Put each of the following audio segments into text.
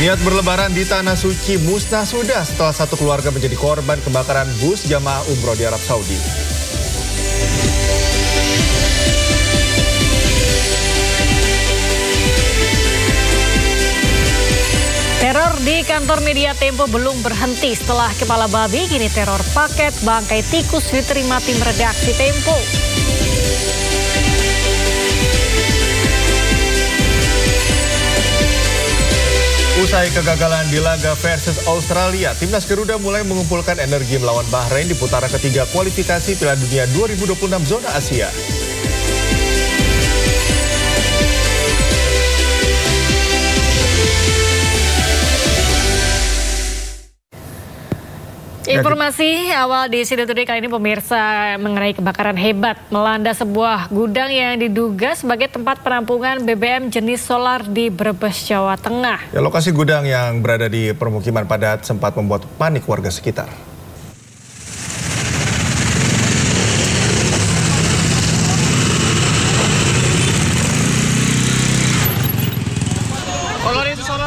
Niat berlebaran di Tanah Suci musnah sudah setelah satu keluarga menjadi korban kebakaran bus jamaah umroh di Arab Saudi. Teror di kantor media Tempo belum berhenti setelah kepala babi, kini teror paket bangkai tikus diterima tim redaksi Tempo. Usai kegagalan di laga versus Australia, timnas Garuda mulai mengumpulkan energi melawan Bahrain di putaran ketiga kualifikasi Piala Dunia 2026 zona Asia. Informasi awal di Sido Today kali ini pemirsa mengenai kebakaran hebat melanda sebuah gudang yang diduga sebagai tempat penampungan BBM jenis solar di Brebes, Jawa Tengah. Ya, lokasi gudang yang berada di permukiman padat sempat membuat panik warga sekitar.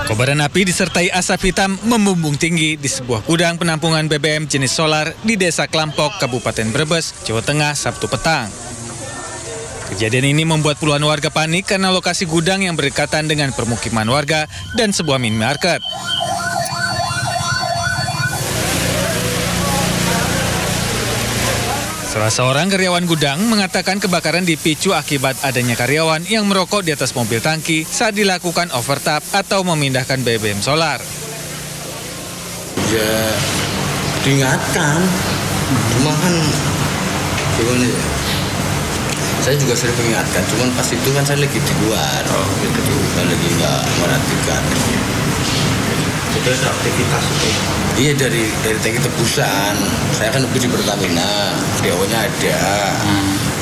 Kobaran api disertai asap hitam membumbung tinggi di sebuah gudang penampungan BBM jenis solar di Desa Klampok, Kabupaten Brebes, Jawa Tengah, Sabtu petang. Kejadian ini membuat puluhan warga panik karena lokasi gudang yang berdekatan dengan permukiman warga dan sebuah minimarket. Salah seorang karyawan gudang mengatakan kebakaran dipicu akibat adanya karyawan yang merokok di atas mobil tangki saat dilakukan overtap atau memindahkan BBM solar. Ya, diingatkan, cuma kan gimana ya? Saya juga sering mengingatkan, cuman pas itu kan saya lagi di luar, gitu, saya lagi nggak merhatikan. Itu ada aktivitas itu? Iya, dari tangki tebusan. Saya kan nebus di Pertamina, DO-nya ada.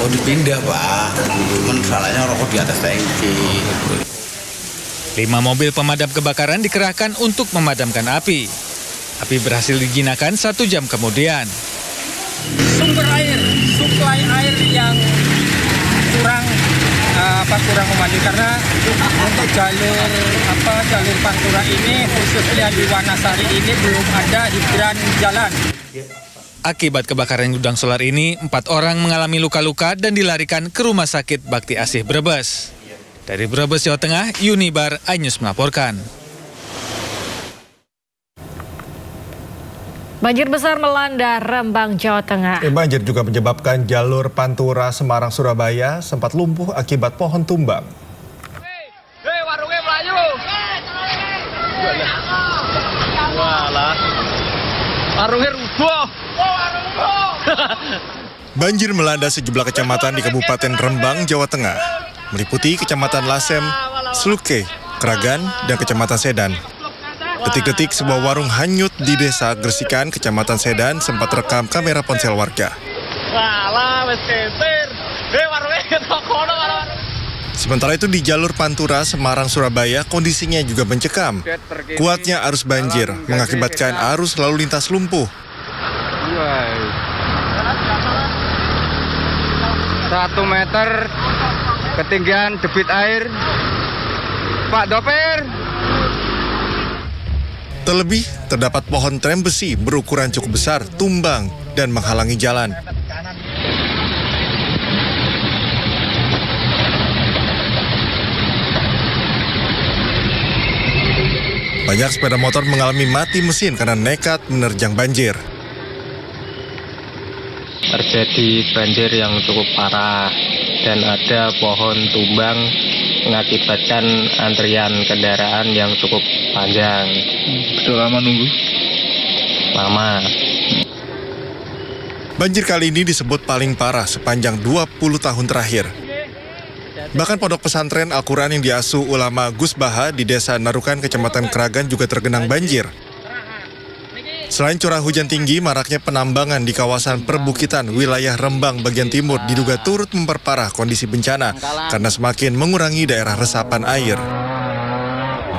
Mau dipindah, Pak. Cuman salahnya rokok di atas tangki. 5 mobil pemadam kebakaran dikerahkan untuk memadamkan api. Api berhasil dijinakan 1 jam kemudian. Sumber air, suplai air yang kurang memadai karena untuk jalur Pantura ini khususnya di Wanasari ini belum ada hidran jalan. Akibat kebakaran gudang solar ini, 4 orang mengalami luka-luka dan dilarikan ke Rumah Sakit Bakti Asih Brebes. Dari Brebes, Jawa Tengah, Yunibar, iNews melaporkan. Banjir besar melanda Rembang, Jawa Tengah. Banjir juga menyebabkan jalur Pantura Semarang Surabaya sempat lumpuh akibat pohon tumbang. Hei, warungnya Melayu. Walah. Warungnya rubuh. Banjir melanda sejumlah kecamatan di Kabupaten Rembang, Jawa Tengah, meliputi Kecamatan Lasem, Sluke, Kragan, dan Kecamatan Sedan. Detik-detik sebuah warung hanyut di Desa Gresikan, Kecamatan Sedan sempat rekam kamera ponsel warga. Sementara itu di jalur Pantura Semarang Surabaya kondisinya juga mencekam. Kuatnya arus banjir mengakibatkan arus lalu lintas lumpuh. 1 meter ketinggian debit air. Pak Doper. Terlebih, terdapat pohon trem besi berukuran cukup besar tumbang dan menghalangi jalan. Banyak sepeda motor mengalami mati mesin karena nekat menerjang banjir. Terjadi banjir yang cukup parah dan ada pohon tumbang mengakibatkan antrian kendaraan yang cukup panjang. Sudah lama nunggu? Lama. Banjir kali ini disebut paling parah sepanjang 20 tahun terakhir. Bahkan pondok pesantren Al-Quran yang diasuh ulama Gus Baha di Desa Narukan, Kecamatan Kragan juga tergenang banjir. Selain curah hujan tinggi, maraknya penambangan di kawasan perbukitan wilayah Rembang bagian timur diduga turut memperparah kondisi bencana karena semakin mengurangi daerah resapan air.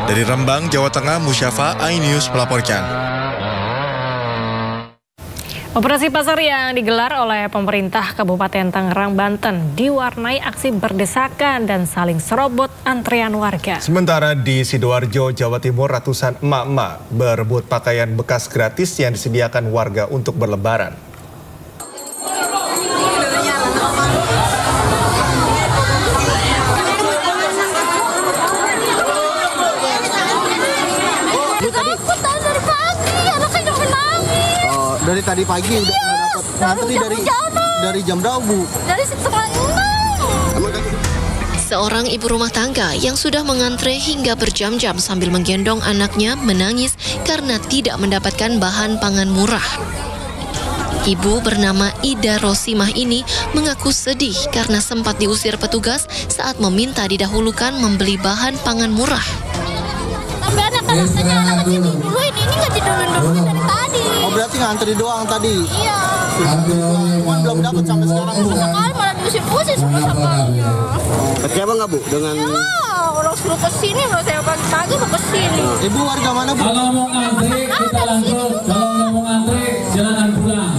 Dari Rembang, Jawa Tengah, Musyafa, iNews melaporkan. Operasi pasar yang digelar oleh pemerintah Kabupaten Tangerang, Banten diwarnai aksi berdesakan dan saling serobot antrean warga. Sementara di Sidoarjo, Jawa Timur, ratusan emak-emak berebut pakaian bekas gratis yang disediakan warga untuk berlebaran. Dari tadi pagi udah dapat. Nanti dari jam berapa, Bu? Dari setengah 6. Seorang ibu rumah tangga yang sudah mengantre hingga berjam-jam sambil menggendong anaknya menangis karena tidak mendapatkan bahan pangan murah. Ibu bernama Ida Rosimah ini mengaku sedih karena sempat diusir petugas saat meminta didahulukan membeli bahan pangan murah. Tapi anak-anak kecil diduluin, ini nggak diduluin dari tadi. Oh, berarti ngantri doang tadi? Iya. Cuman belum dapat sampai sekarang, Bu. Sekali malah diusir-usir semua sampahnya. Kecewa nggak, Bu, dengan... Ya, orang suruh kesini, kalau saya pagi-pagi mau kesini. Ibu warga mana, Bu? Kalau mau ngantri, kita langsung. Kalau nggak mau ngantri, silakan pulang.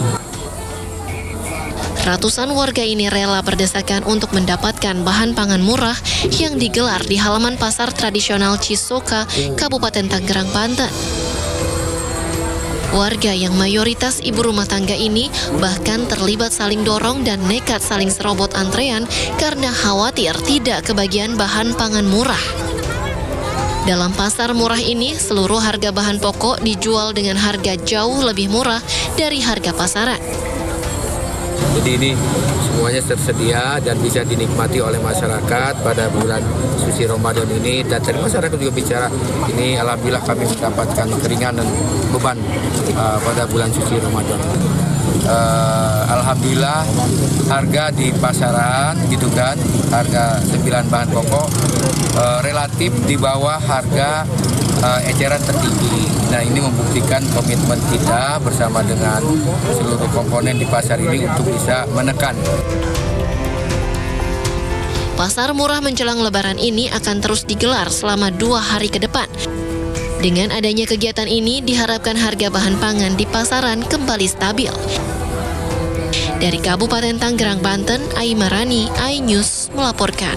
Ratusan warga ini rela berdesakan untuk mendapatkan bahan pangan murah yang digelar di halaman pasar tradisional Cisoka, Kabupaten Tangerang, Banten. Warga yang mayoritas ibu rumah tangga ini bahkan terlibat saling dorong dan nekat saling serobot antrean karena khawatir tidak kebagian bahan pangan murah. Dalam pasar murah ini, seluruh harga bahan pokok dijual dengan harga jauh lebih murah dari harga pasaran. Jadi ini semuanya tersedia dan bisa dinikmati oleh masyarakat pada bulan suci Ramadan ini. Dan dari masyarakat juga bicara, ini alhamdulillah kami mendapatkan keringanan beban pada bulan suci Ramadan. Alhamdulillah harga di pasaran gitu kan, harga 9 bahan pokok relatif di bawah harga eceran tertinggi. Nah, ini membuktikan komitmen kita bersama dengan seluruh komponen di pasar ini untuk bisa menekan. Pasar murah menjelang Lebaran ini akan terus digelar selama 2 hari ke depan. Dengan adanya kegiatan ini, diharapkan harga bahan pangan di pasaran kembali stabil. Dari Kabupaten Tangerang, Banten, Aimarani, iNews melaporkan.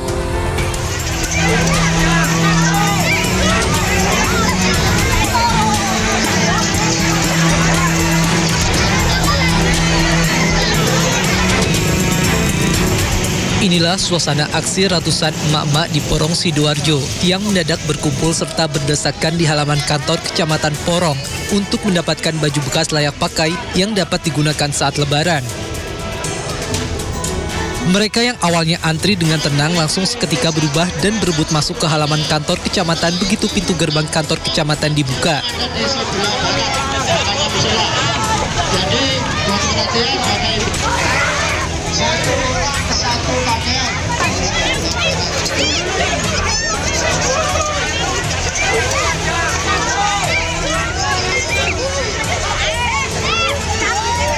Inilah suasana aksi ratusan emak-emak di Porong Sidoarjo yang mendadak berkumpul serta berdesakan di halaman kantor Kecamatan Porong untuk mendapatkan baju bekas layak pakai yang dapat digunakan saat Lebaran. Mereka yang awalnya antri dengan tenang langsung seketika berubah dan berebut masuk ke halaman kantor kecamatan begitu pintu gerbang kantor kecamatan dibuka.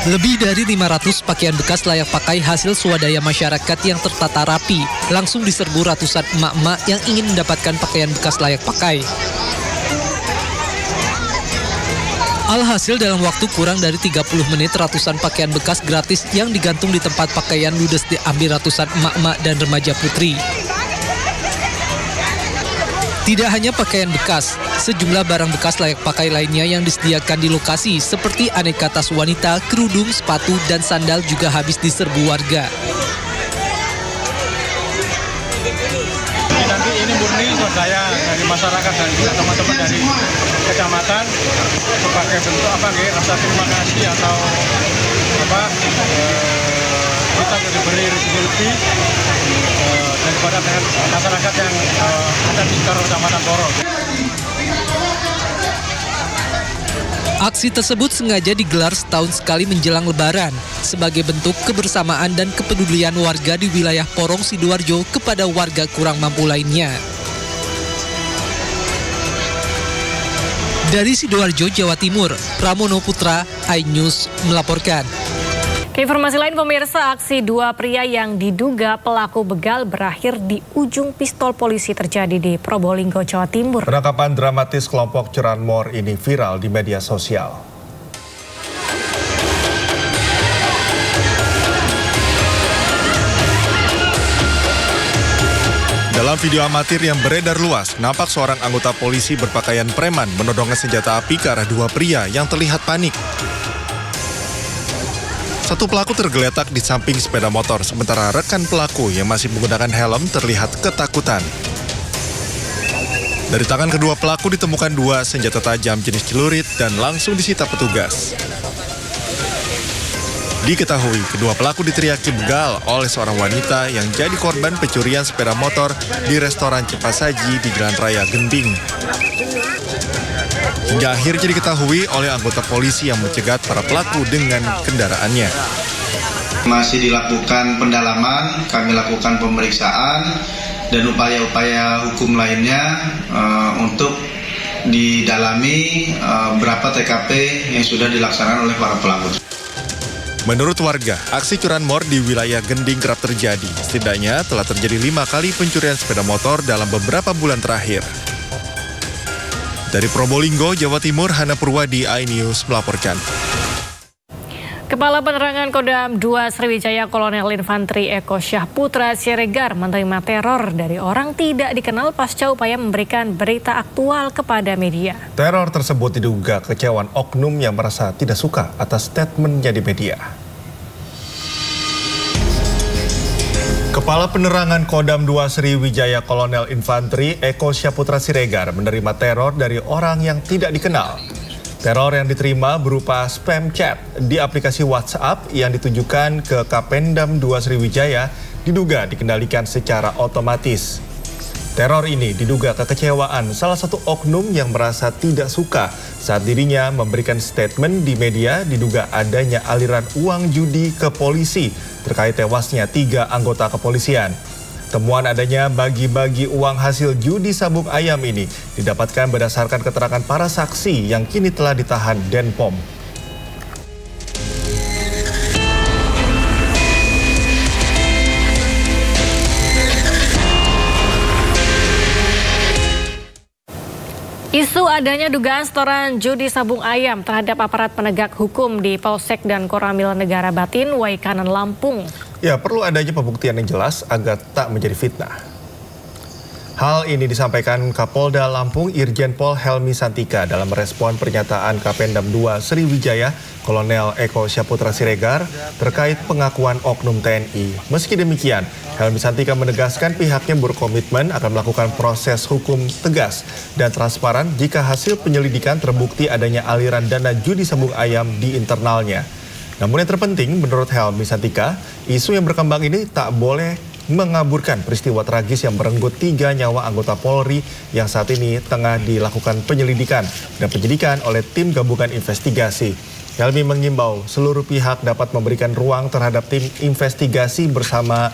Lebih dari 500 pakaian bekas layak pakai hasil swadaya masyarakat yang tertata rapi langsung diserbu ratusan emak-emak yang ingin mendapatkan pakaian bekas layak pakai. Alhasil dalam waktu kurang dari 30 menit ratusan pakaian bekas gratis yang digantung di tempat pakaian ludes diambil ratusan emak-emak dan remaja putri. Tidak hanya pakaian bekas, sejumlah barang bekas layak pakai lainnya yang disediakan di lokasi seperti aneka tas wanita, kerudung, sepatu, dan sandal juga habis diserbu warga. Nanti ini murni swadaya dari masyarakat dan juga teman-teman dari kecamatan sebagai bentuk rasa terima kasih atau kita diberi rezeki lebih daripada masyarakat yang ada di sekitar Kecamatan Porong. Aksi tersebut sengaja digelar setahun sekali menjelang Lebaran sebagai bentuk kebersamaan dan kepedulian warga di wilayah Porong Sidoarjo kepada warga kurang mampu lainnya. Dari Sidoarjo, Jawa Timur, Pramono Putra, iNews melaporkan. Informasi lain pemirsa, aksi 2 pria yang diduga pelaku begal berakhir di ujung pistol polisi terjadi di Probolinggo, Jawa Timur. Penangkapan dramatis kelompok curanmor ini viral di media sosial. Dalam video amatir yang beredar luas, nampak seorang anggota polisi berpakaian preman menodongkan senjata api ke arah dua pria yang terlihat panik. Satu pelaku tergeletak di samping sepeda motor, sementara rekan pelaku yang masih menggunakan helm terlihat ketakutan. Dari tangan kedua pelaku ditemukan dua senjata tajam jenis celurit dan langsung disita petugas. Diketahui, kedua pelaku diteriaki begal oleh seorang wanita yang jadi korban pencurian sepeda motor di restoran cepat saji di Jalan Raya Gending. Hingga akhirnya diketahui oleh anggota polisi yang mencegat para pelaku dengan kendaraannya. Masih dilakukan pendalaman, kami lakukan pemeriksaan dan upaya-upaya hukum lainnya untuk didalami berapa TKP yang sudah dilaksanakan oleh para pelaku. Menurut warga, aksi curanmor di wilayah Gending kerap terjadi. Setidaknya telah terjadi 5 kali pencurian sepeda motor dalam beberapa bulan terakhir. Dari Probolinggo, Jawa Timur, Hana Purwadi, iNews melaporkan. Kepala Penerangan Kodam 2 Sriwijaya Kolonel Infantri Eko Syahputra Siregar menerima teror dari orang tidak dikenal pasca upaya memberikan berita aktual kepada media. Teror tersebut diduga kekecewaan oknum yang merasa tidak suka atas statementnya di media. Kepala Penerangan Kodam 2 Sriwijaya Kolonel Infantri Eko Syahputra Siregar menerima teror dari orang yang tidak dikenal. Teror yang diterima berupa spam chat di aplikasi WhatsApp yang ditujukan ke Kapendam 2 Sriwijaya diduga dikendalikan secara otomatis. Teror ini diduga kekecewaan salah satu oknum yang merasa tidak suka saat dirinya memberikan statement di media diduga adanya aliran uang judi ke polisi terkait tewasnya 3 anggota kepolisian. Temuan adanya bagi-bagi uang hasil judi sabung ayam ini didapatkan berdasarkan keterangan para saksi yang kini telah ditahan Denpom. Isu adanya dugaan setoran judi sabung ayam terhadap aparat penegak hukum di Polsek dan Koramil Negara Batin, Waikanan, Lampung. Ya, perlu adanya pembuktian yang jelas agar tak menjadi fitnah. Hal ini disampaikan Kapolda Lampung Irjen Pol Helmi Santika dalam merespon pernyataan Kapendam 2 Sriwijaya Kolonel Eko Syahputra Siregar terkait pengakuan oknum TNI. Meski demikian, Helmi Santika menegaskan pihaknya berkomitmen akan melakukan proses hukum tegas dan transparan jika hasil penyelidikan terbukti adanya aliran dana judi sabung ayam di internalnya. Namun yang terpenting menurut Helmi Santika, isu yang berkembang ini tak boleh mengaburkan peristiwa tragis yang merenggut 3 nyawa anggota Polri yang saat ini tengah dilakukan penyelidikan dan penyidikan oleh tim gabungan investigasi. Helmi mengimbau seluruh pihak dapat memberikan ruang terhadap tim investigasi bersama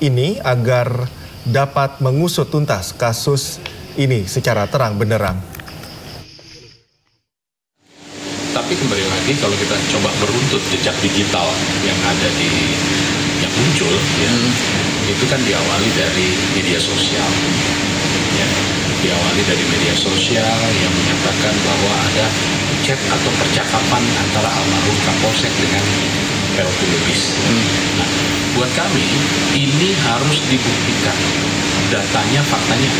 ini agar dapat mengusut tuntas kasus ini secara terang benderang. Tapi kembali lagi kalau kita coba beruntut jejak digital yang ada yang muncul, ya, itu kan diawali dari media sosial, ya, diawali dari media sosial yang menyatakan bahwa ada chat atau percakapan antara almarhum Kapolsek dengan PLT Lubis. Nah, buat kami ini harus dibuktikan datanya, faktanya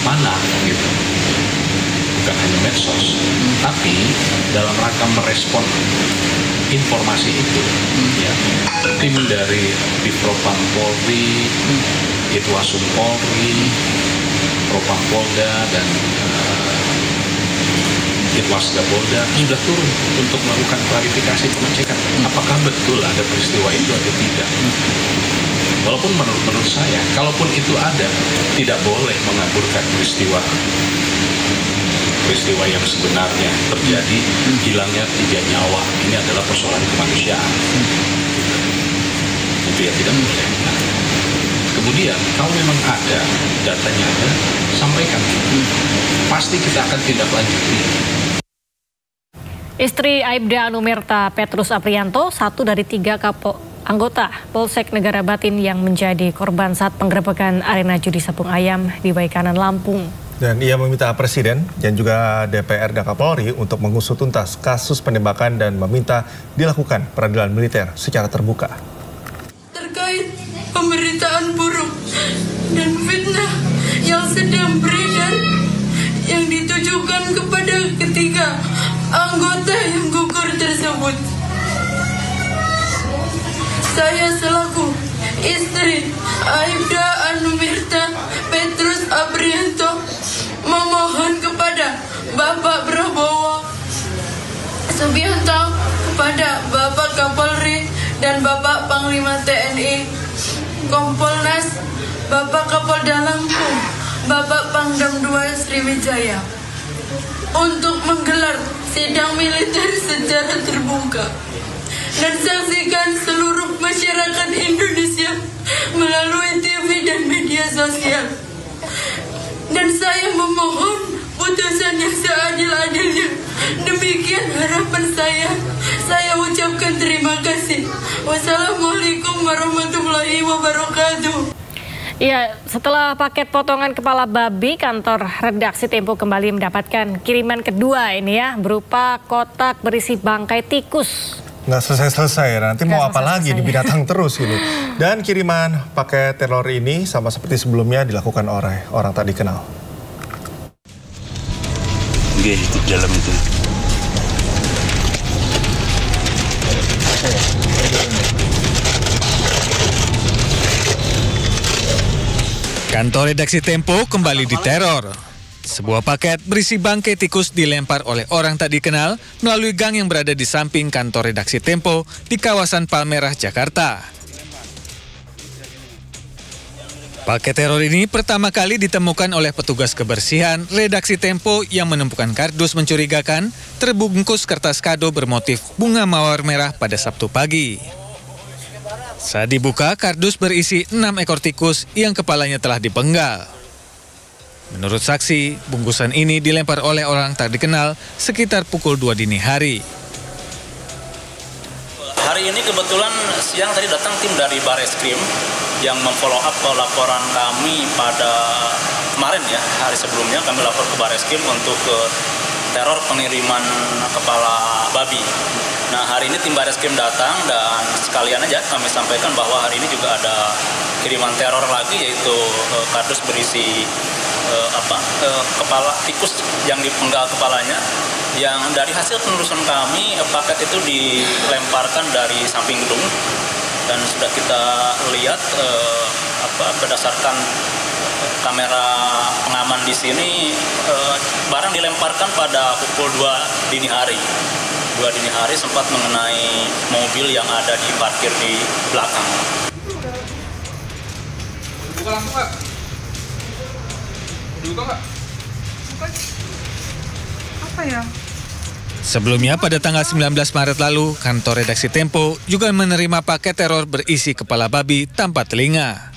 mana gitu. Bukan hanya medsos, tapi dalam rangka merespon informasi itu, ya, tim dari Divpropam Polri, Itwasum Polri, Propam Polda dan Itwasda Polda sudah turun untuk melakukan klarifikasi pengecekan apakah betul ada peristiwa itu atau tidak. Walaupun menurut saya, kalaupun itu ada, tidak boleh mengaburkan peristiwa yang sebenarnya terjadi, hilangnya 3 nyawa. Ini adalah persoalan kemanusiaan. Itu ya tidak boleh. Nah, kemudian kalau memang ada, datanya ada, sampaikan. Pasti kita akan tindak lanjuti. Istri Aibda Anumerta Petrus Aprianto, satu dari 3 anggota Polsek Negara Batin yang menjadi korban saat penggerebekan arena judi sabung ayam di Waikanan, Lampung. Dan ia meminta Presiden dan juga DPR dan Kapolri untuk mengusut tuntas kasus penembakan dan meminta dilakukan peradilan militer secara terbuka. Terkait pemberitaan buruk dan fitnah yang sedang beredar yang ditujukan kepada ketiga anggota yang gugur tersebut. Saya selaku istri Aibda Anumirta Petrus Abrianto memohon kepada Bapak Prabowo Subianto, kepada Bapak Kapolri dan Bapak Panglima TNI, Kompolnas, Bapak Kapolda Lampung, Bapak Pangdam II Sriwijaya untuk menggelar sidang militer secara terbuka dan saksikan seluruh masyarakat Indonesia melalui TV dan media sosial. Dan saya memohon putusan yang seadil-adilnya. Demikian harapan saya. Saya ucapkan terima kasih. Wassalamualaikum warahmatullahi wabarakatuh. Ya, setelah paket potongan kepala babi, kantor redaksi Tempo kembali mendapatkan kiriman kedua ini ya, berupa kotak berisi bangkai tikus. Nggak selesai-selesai ya, nanti mau apa lagi di binatang terus ini. Dan kiriman paket teror ini sama seperti sebelumnya dilakukan oleh orang tak dikenal. Oke, itu dalam itu. Kantor redaksi Tempo kembali diteror. Sebuah paket berisi bangkai tikus dilempar oleh orang tak dikenal melalui gang yang berada di samping kantor redaksi Tempo di kawasan Palmerah, Jakarta. Paket teror ini pertama kali ditemukan oleh petugas kebersihan redaksi Tempo yang menemukan kardus mencurigakan terbungkus kertas kado bermotif bunga mawar merah pada Sabtu pagi. Saat dibuka, kardus berisi 6 ekor tikus yang kepalanya telah dipenggal. Menurut saksi, bungkusan ini dilempar oleh orang tak dikenal sekitar pukul 2 dini hari. Hari ini kebetulan siang tadi datang tim dari Bareskrim yang memfollow up laporan kami pada kemarin ya, hari sebelumnya kami lapor ke Bareskrim untuk teror pengiriman kepala babi. Nah, hari ini tim Bareskrim datang dan sekalian aja kami sampaikan bahwa hari ini juga ada kiriman teror lagi, yaitu kardus berisi kepala tikus yang dipenggal kepalanya, yang dari hasil penelusuran kami paket itu dilemparkan dari samping gedung dan sudah kita lihat berdasarkan kamera pengaman di sini barang dilemparkan pada pukul 2 dini hari. 2 dini hari sempat mengenai mobil yang ada di parkir di belakang. Buka lampu Pak. Buka Pak. Buka. Apa ya? Sebelumnya pada tanggal 19 Maret lalu, kantor redaksi Tempo juga menerima paket teror berisi kepala babi tanpa telinga.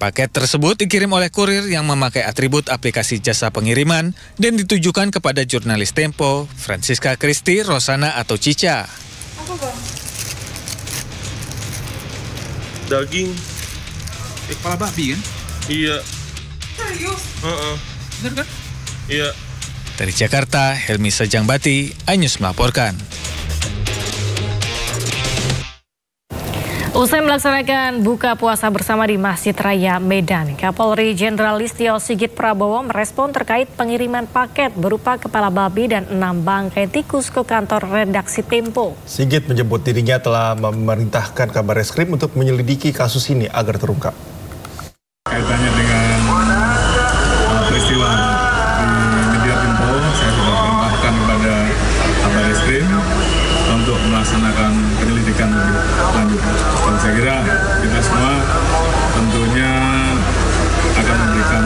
Paket tersebut dikirim oleh kurir yang memakai atribut aplikasi jasa pengiriman dan ditujukan kepada jurnalis Tempo, Francisca Christy Rosana atau Cica. Apa Bang? Daging. Kepala babi kan? Iya. Serius? Bener kan? Iya. Dari Jakarta, Helmi Sejangbati, iNews melaporkan. Usai melaksanakan buka puasa bersama di Masjid Raya Medan, Kapolri Jenderal Listio Sigit Prabowo merespon terkait pengiriman paket berupa kepala babi dan 6 bangkai tikus ke kantor redaksi Tempo. Sigit menyebut dirinya telah memerintahkan Kabareskrim untuk menyelidiki kasus ini agar terungkap. Kaitannya dengan peristiwa di media Tempo, saya sudah perintahkan kepada Kabareskrim untuk melaksanakan penyelidikan lebih lanjut. Dan saya kira kita semua tentunya akan memberikan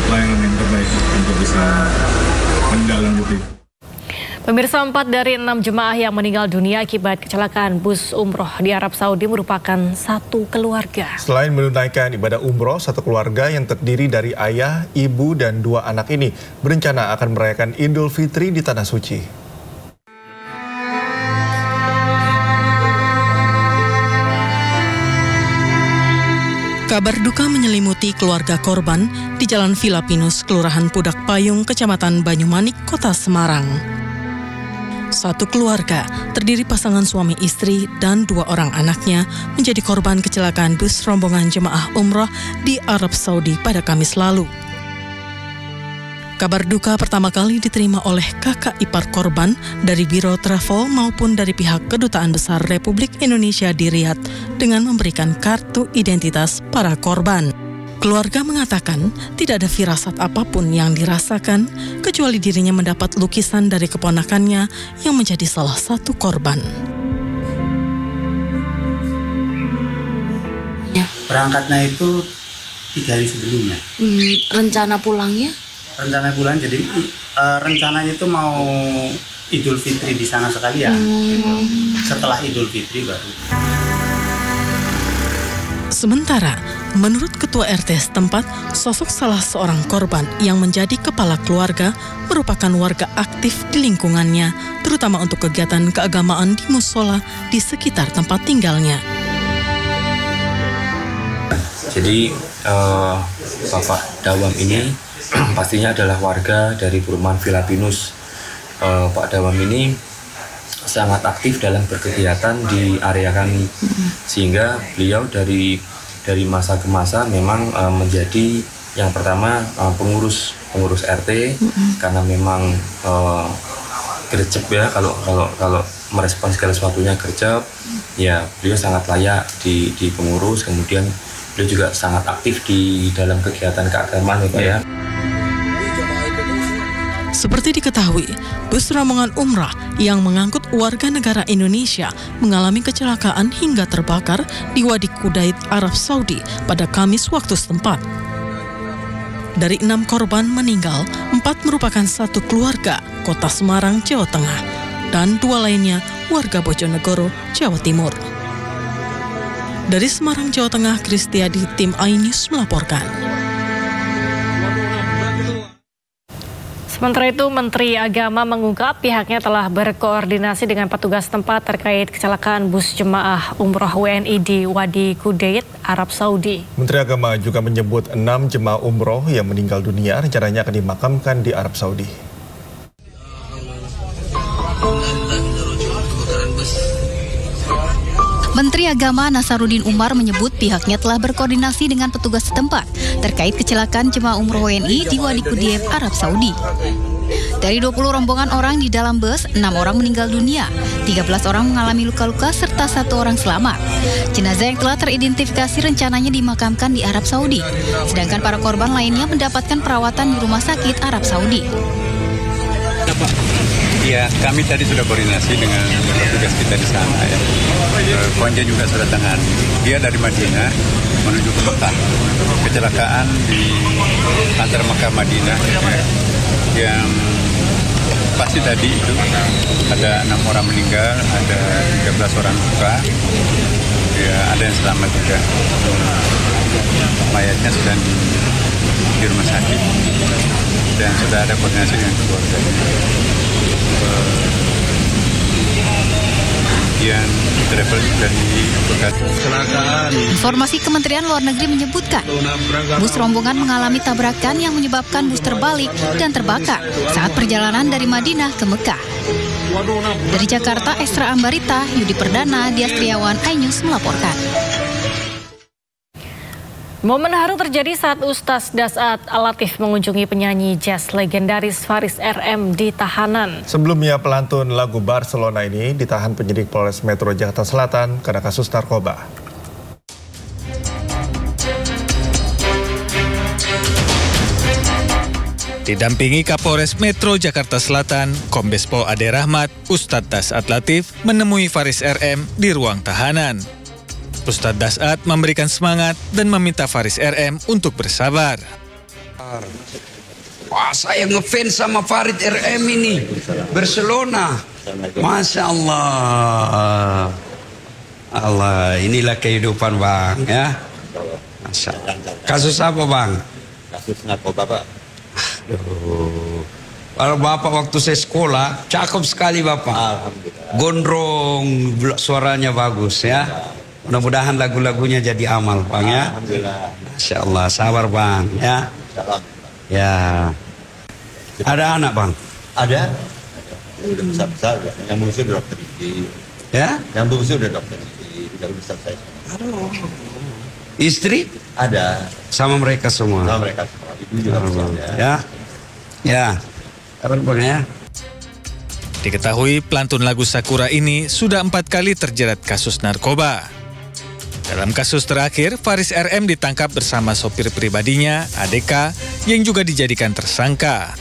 pelayanan yang terbaik untuk bisa menindaklanjuti. Pemirsa, 4 dari 6 jemaah yang meninggal dunia akibat kecelakaan bus umroh di Arab Saudi merupakan satu keluarga. Selain menunaikan ibadah umroh, satu keluarga yang terdiri dari ayah, ibu, dan 2 anak ini berencana akan merayakan Idul Fitri di Tanah Suci. Kabar duka menyelimuti keluarga korban di Jalan Villa Pinus, Kelurahan Pudak Payung, Kecamatan Banyumanik, Kota Semarang. Satu keluarga, terdiri pasangan suami istri dan 2 orang anaknya, menjadi korban kecelakaan bus rombongan jemaah umroh di Arab Saudi pada Kamis lalu. Kabar duka pertama kali diterima oleh kakak ipar korban dari Biro Travel maupun dari pihak Kedutaan Besar Republik Indonesia di Riyadh dengan memberikan kartu identitas para korban. Keluarga mengatakan tidak ada firasat apapun yang dirasakan kecuali dirinya mendapat lukisan dari keponakannya yang menjadi salah satu korban. Berangkatnya itu 3 hari sebelumnya. Rencana pulangnya? Rencana pulang, jadi rencananya itu mau Idul Fitri di sana sekalian. Setelah Idul Fitri baru. Sementara, menurut Ketua RT setempat, sosok salah seorang korban yang menjadi kepala keluarga merupakan warga aktif di lingkungannya, terutama untuk kegiatan keagamaan di musola di sekitar tempat tinggalnya. Jadi, Bapak Dawam ini pastinya adalah warga dari perumahan Villa Pinus. Pak Dawam ini sangat aktif dalam berkegiatan di area kami, sehingga beliau dari masa ke masa memang menjadi yang pertama pengurus RT, karena memang gercep ya, kalau merespons segala sesuatunya gercep, ya beliau sangat layak di pengurus. Kemudian beliau juga sangat aktif di dalam kegiatan keagamaan ya Pak ya. Seperti diketahui, bus rombongan umrah yang mengangkut warga negara Indonesia mengalami kecelakaan hingga terbakar di Wadi Kudait, Arab Saudi pada Kamis waktu setempat. Dari 6 korban meninggal, 4 merupakan satu keluarga Kota Semarang, Jawa Tengah, dan 2 lainnya warga Bojonegoro, Jawa Timur. Dari Semarang, Jawa Tengah, Kristiadi, tim iNews melaporkan. Sementara itu, Menteri Agama mengungkap pihaknya telah berkoordinasi dengan petugas tempat terkait kecelakaan bus jemaah umroh WNI di Wadi Kudait, Arab Saudi. Menteri Agama juga menyebut 6 jemaah umroh yang meninggal dunia rencananya akan dimakamkan di Arab Saudi. Menteri Agama Nasaruddin Umar menyebut pihaknya telah berkoordinasi dengan petugas setempat terkait kecelakaan jemaah umroh WNI di Wadi Kudait, Arab Saudi. Dari 20 rombongan orang di dalam bus, 6 orang meninggal dunia, 13 orang mengalami luka-luka serta 1 orang selamat. Jenazah yang telah teridentifikasi rencananya dimakamkan di Arab Saudi, sedangkan para korban lainnya mendapatkan perawatan di rumah sakit Arab Saudi. Ya, kami tadi sudah koordinasi dengan petugas kita di sana ya. Konjen juga sudah tangan. Dia dari Madinah menuju ke Mekah. Kecelakaan di antara Mekah Madinah ya, yang pasti tadi itu ada 6 orang meninggal, ada 13 orang luka. Ya, ada yang selamat juga. Mayatnya sedang di rumah sakit dan sudah ada koordinasi dengan keluarga. Informasi Kementerian Luar Negeri menyebutkan bus rombongan mengalami tabrakan yang menyebabkan bus terbalik dan terbakar saat perjalanan dari Madinah ke Mekah. Dari Jakarta, Esra Ambarita, Yudi Perdana, Dias Triawan, iNews melaporkan. Momen haru terjadi saat Ustaz Dasat Al-Latif mengunjungi penyanyi jazz legendaris Faris RM di tahanan. Sebelumnya pelantun lagu Barcelona ini ditahan penyidik Polres Metro Jakarta Selatan karena kasus narkoba. Didampingi Kapolres Metro Jakarta Selatan, Kombes Pol Ade Rahmat, Ustadz Dasat Latif menemui Faris RM di ruang tahanan. Ustadz Dasat memberikan semangat dan meminta Faris RM untuk bersabar. Wah, saya ngefans sama Faris RM ini. Barcelona. Masya Allah. Allah, inilah kehidupan Bang ya. Masya Allah. Kasus apa Bang? Kasus narkoba Pak. Aduh. Kalau Bapak waktu saya sekolah, cakep sekali Bapak. Gondrong, suaranya bagus ya. Mudah-mudahan lagu-lagunya jadi amal, Bang ya. Alhamdulillah. Masya Allah, sabar Bang ya. Ya. Ada anak Bang? Ada. Udah besar-besar, yang bungsu udah dokter gigi. Ya? Yang bungsu udah dokter gigi, udah besar saya. Aduh. Istri? Ada. Sama mereka semua? Sama mereka semua. Ibu juga besar ya. Ya. Kapan Bang ya? Diketahui pelantun lagu Sakura ini sudah 4 kali terjerat kasus narkoba. Dalam kasus terakhir, Faris RM ditangkap bersama sopir pribadinya, ADK, yang juga dijadikan tersangka.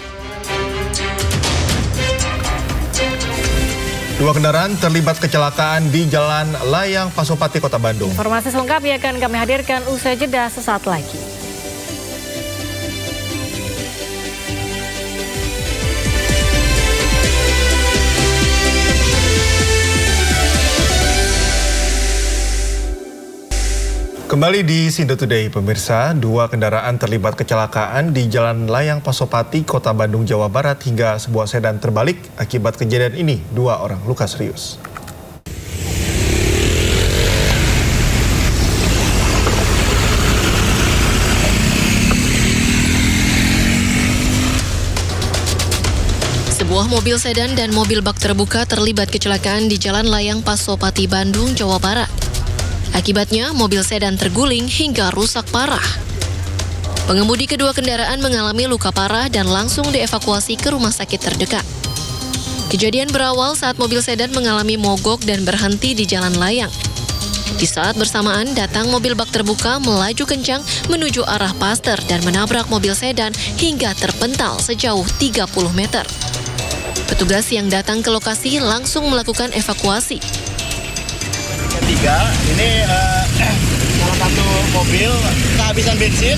2 kendaraan terlibat kecelakaan di Jalan Layang Pasopati, Kota Bandung. Informasi selengkapnya akan kami hadirkan usai jeda sesaat lagi. Kembali di Sindo Today, pemirsa, 2 kendaraan terlibat kecelakaan di Jalan Layang Pasopati, Kota Bandung, Jawa Barat hingga sebuah sedan terbalik. Akibat kejadian ini, 2 orang luka serius. Sebuah mobil sedan dan mobil bak terbuka terlibat kecelakaan di Jalan Layang Pasopati, Bandung, Jawa Barat. Akibatnya, mobil sedan terguling hingga rusak parah. Pengemudi kedua kendaraan mengalami luka parah dan langsung dievakuasi ke rumah sakit terdekat. Kejadian berawal saat mobil sedan mengalami mogok dan berhenti di jalan layang. Di saat bersamaan, datang mobil bak terbuka melaju kencang menuju arah Paster dan menabrak mobil sedan hingga terpental sejauh 30 meter. Petugas yang datang ke lokasi langsung melakukan evakuasi. Ini salah satu mobil kehabisan bensin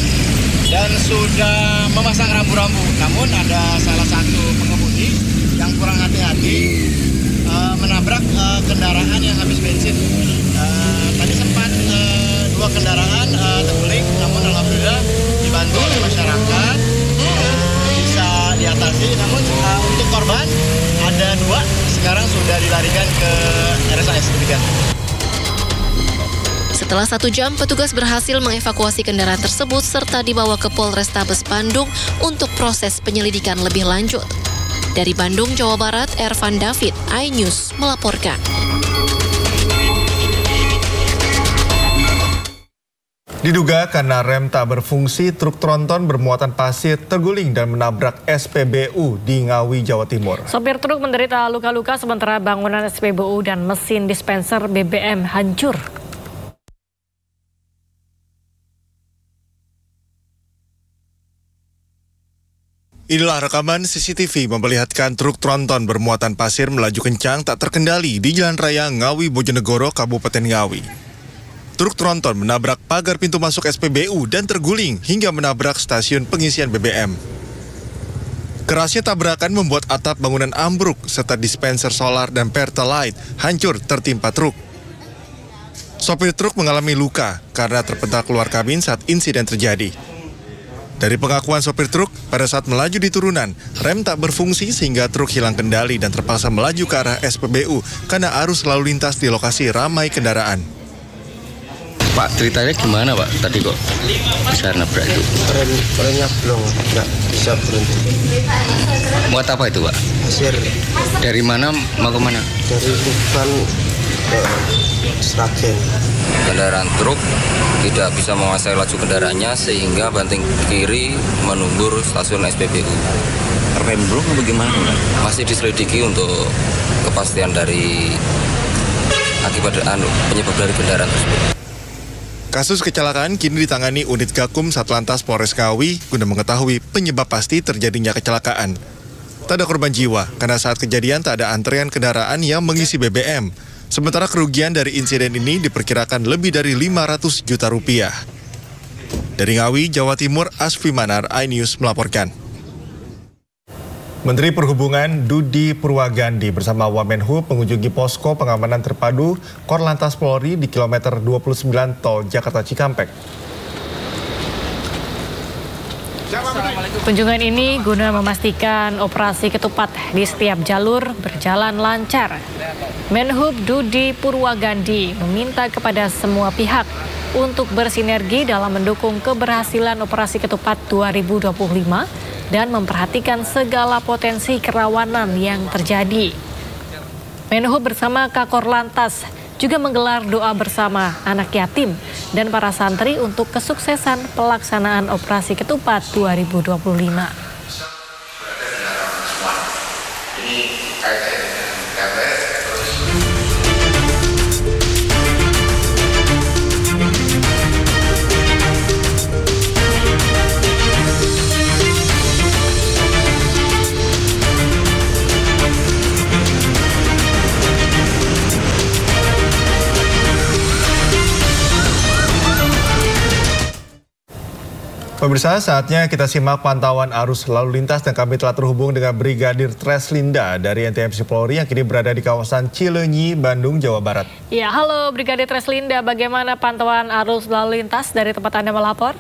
dan sudah memasang rambu-rambu. Namun ada salah satu pengemudi yang kurang hati-hati menabrak kendaraan yang habis bensin. Tadi sempat 2 kendaraan terguling, namun alhamdulillah dibantu oleh masyarakat bisa diatasi. Namun untuk korban ada 2, sekarang sudah dilarikan ke RSAS ketiga. Setelah 1 jam, petugas berhasil mengevakuasi kendaraan tersebut serta dibawa ke Polrestabes Bandung untuk proses penyelidikan lebih lanjut. Dari Bandung, Jawa Barat, Ervan David, iNews melaporkan. Diduga karena rem tak berfungsi, truk tronton bermuatan pasir terguling dan menabrak SPBU di Ngawi, Jawa Timur. Sopir truk menderita luka-luka sementara bangunan SPBU dan mesin dispenser BBM hancur. Inilah rekaman CCTV memperlihatkan truk tronton bermuatan pasir melaju kencang tak terkendali di Jalan Raya Ngawi, Bojonegoro, Kabupaten Ngawi. Truk tronton menabrak pagar pintu masuk SPBU dan terguling hingga menabrak stasiun pengisian BBM. Kerasnya tabrakan membuat atap bangunan ambruk serta dispenser solar dan Pertalite hancur tertimpa truk. Sopir truk mengalami luka karena terpental keluar kabin saat insiden terjadi. Dari pengakuan sopir truk, pada saat melaju di turunan, rem tak berfungsi sehingga truk hilang kendali dan terpaksa melaju ke arah SPBU karena arus lalu lintas di lokasi ramai kendaraan. Pak, ceritanya gimana Pak tadi kok bisa nabrak itu? Remnya belum, nggak bisa berhenti. Muat apa itu Pak? Pasir. Dari mana mau ke mana? Dari Tuban ke Sragen. Kendaraan truk tidak bisa menguasai laju kendaraannya sehingga banting kiri menumbur stasiun SPBU. Rem belum atau bagaimana? Masih diselidiki untuk kepastian dari akibat penyebab dari kendaraan tersebut. Kasus kecelakaan kini ditangani unit Gakum Satlantas Polres Ngawi guna mengetahui penyebab pasti terjadinya kecelakaan. Tak ada korban jiwa karena saat kejadian tak ada antrean kendaraan yang mengisi BBM. Sementara kerugian dari insiden ini diperkirakan lebih dari 500 juta rupiah. Dari Ngawi, Jawa Timur, Asfi Manar, iNews melaporkan. Menteri Perhubungan Dudi Purwagandi bersama Wamenhub mengunjungi posko pengamanan terpadu Korlantas Polri di kilometer 29 Tol Jakarta Cikampek. Kunjungan ini guna memastikan operasi ketupat di setiap jalur berjalan lancar. Menhub Dudi Purwagandi meminta kepada semua pihak untuk bersinergi dalam mendukung keberhasilan operasi ketupat 2025 dan memperhatikan segala potensi kerawanan yang terjadi. Menhub bersama Kakor Lantas juga menggelar doa bersama anak yatim dan para santri untuk kesuksesan pelaksanaan Operasi Ketupat 2025. Pemirsa, saatnya kita simak pantauan arus lalu lintas dan kami telah terhubung dengan Brigadir Treslinda dari NTMC Polri yang kini berada di kawasan Cileunyi, Bandung, Jawa Barat. Ya, halo Brigadir Treslinda, bagaimana pantauan arus lalu lintas dari tempat Anda melapor?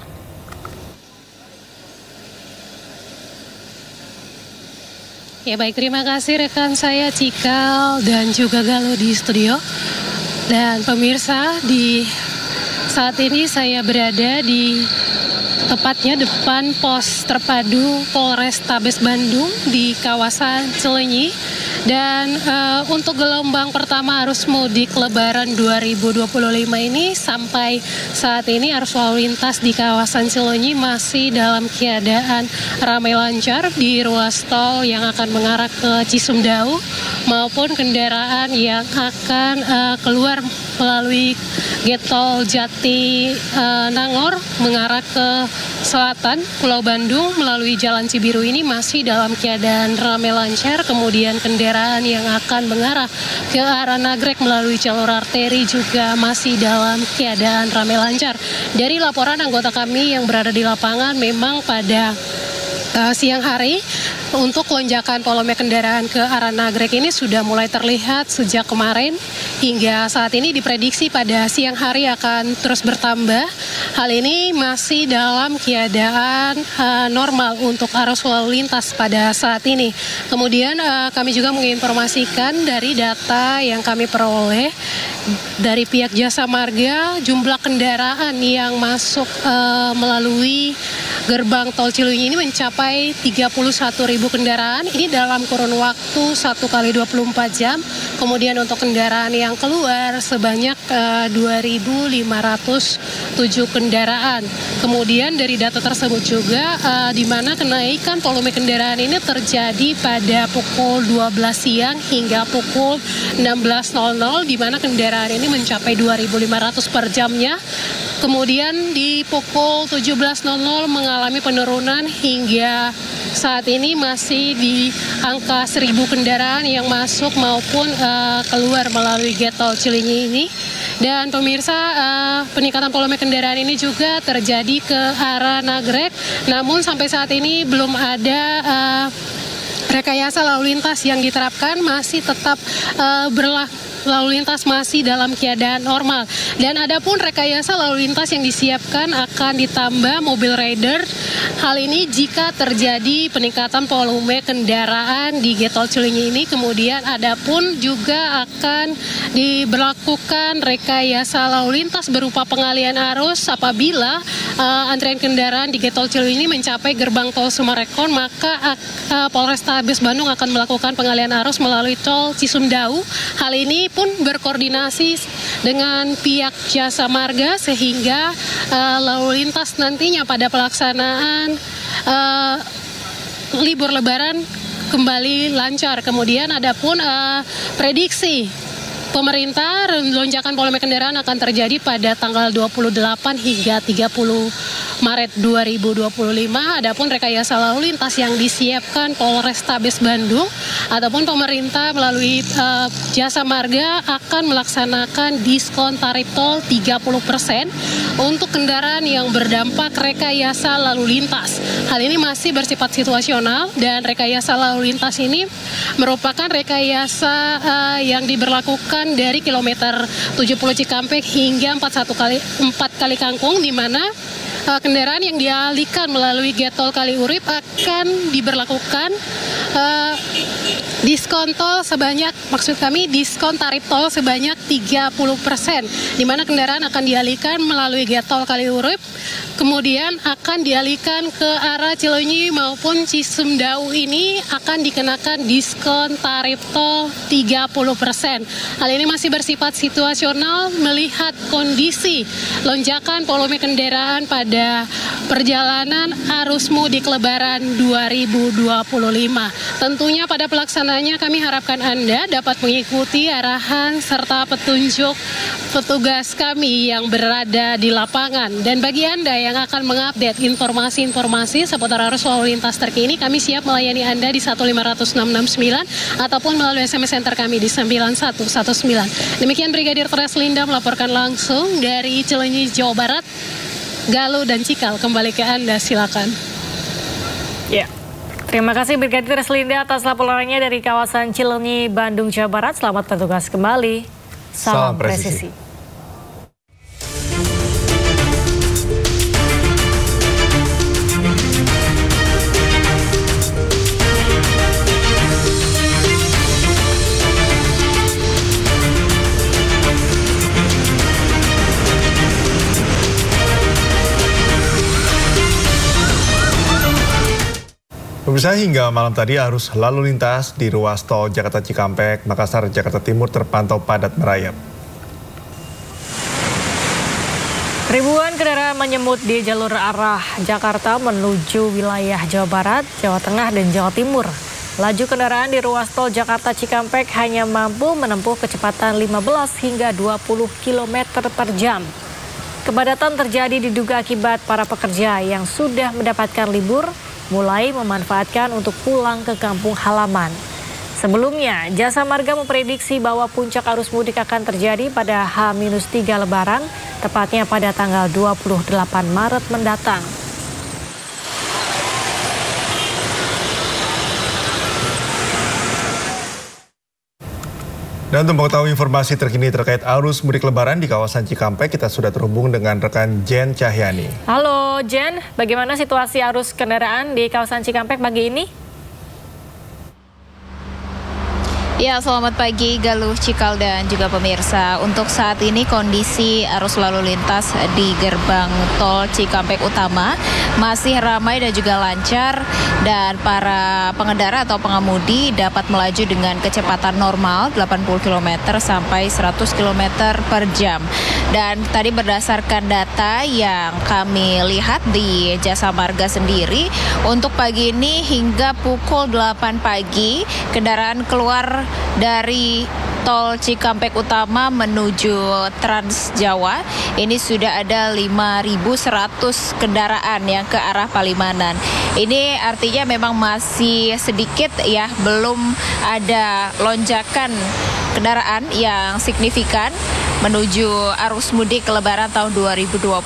Ya baik, terima kasih rekan saya Cikal dan juga Galuh di studio. Dan pemirsa, di saat ini saya berada di tepatnya depan pos terpadu Polrestabes Bandung di kawasan Cileunyi. Dan untuk gelombang pertama arus mudik Lebaran 2025 ini sampai saat ini arus lalu lintas di kawasan Cileunyi masih dalam keadaan ramai lancar di ruas tol yang akan mengarah ke Cisumdawu maupun kendaraan yang akan keluar melalui Getol Jati Nangor mengarah ke selatan Pulau Bandung melalui Jalan Cibiru ini masih dalam keadaan ramai lancar. Kemudian kendaraan yang akan mengarah ke arah Nagrek melalui jalur arteri juga masih dalam keadaan ramai lancar. Dari laporan anggota kami yang berada di lapangan, memang pada siang hari untuk lonjakan volume kendaraan ke arah Nagrek ini sudah mulai terlihat sejak kemarin hingga saat ini diprediksi pada siang hari akan terus bertambah. Hal ini masih dalam keadaan normal untuk arus lalu lintas pada saat ini. Kemudian kami juga menginformasikan dari data yang kami peroleh dari pihak Jasa Marga, jumlah kendaraan yang masuk melalui gerbang tol Cileunyi ini mencapai 31.000 kendaraan. Ini dalam kurun waktu 1 kali 24 jam. Kemudian untuk kendaraan yang keluar sebanyak 2.507 kendaraan. Kemudian dari data tersebut juga di mana kenaikan volume kendaraan ini terjadi pada pukul 12 siang hingga pukul 16.00 di mana kendaraan ini mencapai 2.500 per jamnya. Kemudian di pukul 17.00 mengalami penurunan hingga saat ini masih di angka 1.000 kendaraan yang masuk maupun keluar melalui Getol Cileunyi ini. Dan pemirsa, peningkatan volume kendaraan ini juga terjadi ke arah Nagrek. Namun sampai saat ini belum ada rekayasa lalu lintas yang diterapkan, masih tetap berlaku. Lalu lintas masih dalam keadaan normal. Dan adapun rekayasa lalu lintas yang disiapkan akan ditambah mobil rider. Hal ini jika terjadi peningkatan volume kendaraan di Getol Cileunyi ini. Kemudian adapun juga akan diberlakukan rekayasa lalu lintas berupa pengalihan arus apabila antrian kendaraan di Getol Cileunyi ini mencapai gerbang tol Sumarekon, maka Polrestabes Bandung akan melakukan pengalihan arus melalui tol Cisumdawu. Hal ini pun berkoordinasi dengan pihak Jasa Marga sehingga lalu lintas nantinya pada pelaksanaan libur Lebaran kembali lancar. Kemudian adapun prediksi pemerintah, lonjakan volume kendaraan akan terjadi pada tanggal 28 hingga 30 Maret 2025. Adapun rekayasa lalu lintas yang disiapkan Polrestabes Bandung ataupun pemerintah melalui Jasa Marga akan melaksanakan diskon tarif tol 30% untuk kendaraan yang berdampak rekayasa lalu lintas. Hal ini masih bersifat situasional dan rekayasa lalu lintas ini merupakan rekayasa yang diberlakukan dari kilometer 70 Cikampek hingga 4 kali Kangkung, di mana kendaraan yang dialihkan melalui Getol Kaliurip akan diberlakukan diskon tol sebanyak, maksud kami diskon tarif tol sebanyak 30%, di mana kendaraan akan dialihkan melalui Getol Kaliurip, kemudian akan dialihkan ke arah Cileunyi maupun Cisumdawu ini akan dikenakan diskon tarif tol 30%. Hal ini masih bersifat situasional melihat kondisi lonjakan volume kendaraan pada perjalanan arus mudik Lebaran 2025. Tentunya pada pelaksananya kami harapkan Anda dapat mengikuti arahan serta petunjuk petugas kami yang berada di lapangan. Dan bagi Anda yang akan mengupdate informasi-informasi seputar arus lalu lintas terkini, kami siap melayani Anda di 150-669 ataupun melalui SMS center kami di 9119. Demikian Brigadir Treslinda melaporkan langsung dari Cileunyi, Jawa Barat. Galuh dan Cikal kembali ke Anda, silakan. Ya. Terima kasih Brigadir Treslinda atas laporannya dari kawasan Cileunyi, Bandung, Jawa Barat. Selamat bertugas kembali. Salam presisi. Pemirsa, hingga malam tadi arus lalu lintas di ruas tol Jakarta Cikampek, Makassar, Jakarta Timur terpantau padat merayap. Ribuan kendaraan menyemut di jalur arah Jakarta menuju wilayah Jawa Barat, Jawa Tengah, dan Jawa Timur. Laju kendaraan di ruas tol Jakarta Cikampek hanya mampu menempuh kecepatan 15 hingga 20 km per jam. Kepadatan terjadi diduga akibat para pekerja yang sudah mendapatkan libur mulai memanfaatkan untuk pulang ke kampung halaman. Sebelumnya, Jasa Marga memprediksi bahwa puncak arus mudik akan terjadi pada H-3 Lebaran, tepatnya pada tanggal 28 Maret mendatang. Dan untuk mengetahui informasi terkini terkait arus mudik Lebaran di kawasan Cikampek, kita sudah terhubung dengan rekan Jen Cahyani. Halo Jen, bagaimana situasi arus kendaraan di kawasan Cikampek pagi ini? Ya, selamat pagi Galuh, Cikal, dan juga pemirsa. Untuk saat ini kondisi arus lalu lintas di gerbang tol Cikampek Utama masih ramai dan juga lancar, dan para pengendara atau pengemudi dapat melaju dengan kecepatan normal 80 km sampai 100 km per jam. Dan tadi berdasarkan data yang kami lihat di Jasa Marga sendiri, untuk pagi ini hingga pukul 8 pagi kendaraan keluar dari tol Cikampek Utama menuju Trans Jawa ini sudah ada 5.100 kendaraan yang ke arah Palimanan. Ini artinya memang masih sedikit ya, belum ada lonjakan kendaraan yang signifikan menuju arus mudik Lebaran tahun 2025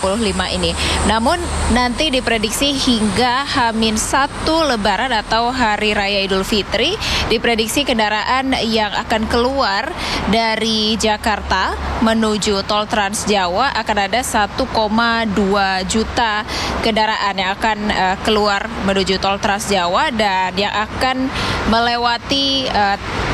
ini. Namun nanti diprediksi hingga H-1 Lebaran atau Hari Raya Idul Fitri, diprediksi kendaraan yang akan keluar dari Jakarta menuju tol Trans Jawa akan ada 1,2 juta kendaraan yang akan keluar menuju tol Trans Jawa, dan yang akan melewati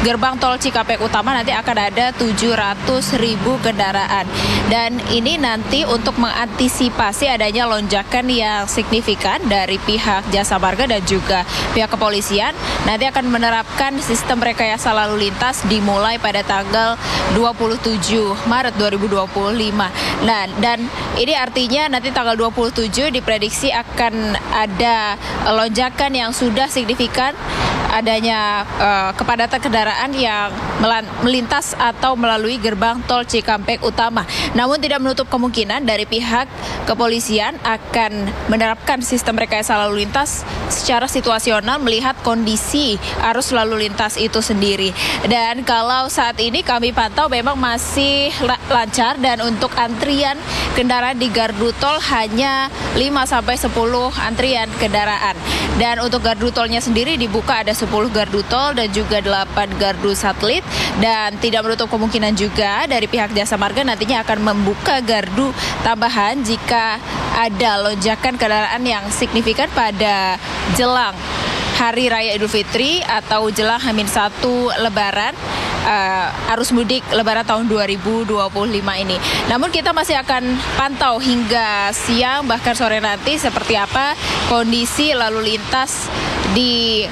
gerbang tol Cikampek Utama nanti akan ada 700.000 kendaraan. Dan ini nanti untuk mengantisipasi adanya lonjakan yang signifikan dari pihak Jasa Marga dan juga pihak kepolisian, nanti akan menerapkan sistem rekayasa lalu lintas dimulai pada tanggal 27 Maret 2025. Nah, dan ini artinya nanti tanggal 27 diprediksi akan ada lonjakan yang sudah signifikan, adanya kepadatan kendaraan yang melintas atau melalui gerbang tol Cikampek Utama. Namun tidak menutup kemungkinan dari pihak kepolisian akan menerapkan sistem rekayasa lalu lintas secara situasional melihat kondisi arus lalu lintas itu sendiri. Dan kalau saat ini kami pantau memang masih lancar, dan untuk antrian kendaraan di gardu tol hanya 5-10 antrian kendaraan. Dan untuk gardu tolnya sendiri dibuka ada 10 gardu tol dan juga 8 gardu satelit, dan tidak menutup kemungkinan juga dari pihak Jasa Marga nantinya akan membuka gardu tambahan jika ada lonjakan kendaraan yang signifikan pada jelang Hari Raya Idul Fitri atau jelang H-1 Lebaran, arus mudik Lebaran tahun 2025 ini. Namun kita masih akan pantau hingga siang bahkan sore nanti seperti apa kondisi lalu lintas di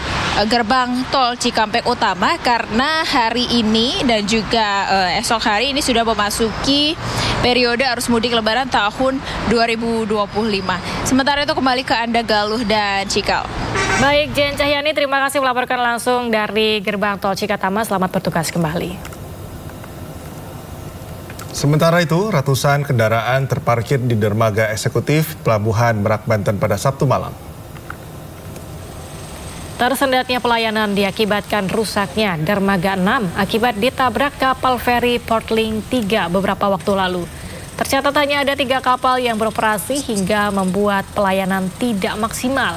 gerbang tol Cikampek Utama, karena hari ini dan juga esok hari ini sudah memasuki periode arus mudik Lebaran tahun 2025. Sementara itu kembali ke Anda Galuh dan Cikal. Baik, Jen Cahyani, terima kasih melaporkan langsung dari gerbang tol Cikatama. Selamat bertugas kembali. Sementara itu, ratusan kendaraan terparkir di dermaga eksekutif Pelabuhan Merak, Banten pada Sabtu malam. Tersendatnya pelayanan diakibatkan rusaknya dermaga 6 akibat ditabrak kapal feri Portlink 3 beberapa waktu lalu. Tercatat hanya ada 3 kapal yang beroperasi hingga membuat pelayanan tidak maksimal.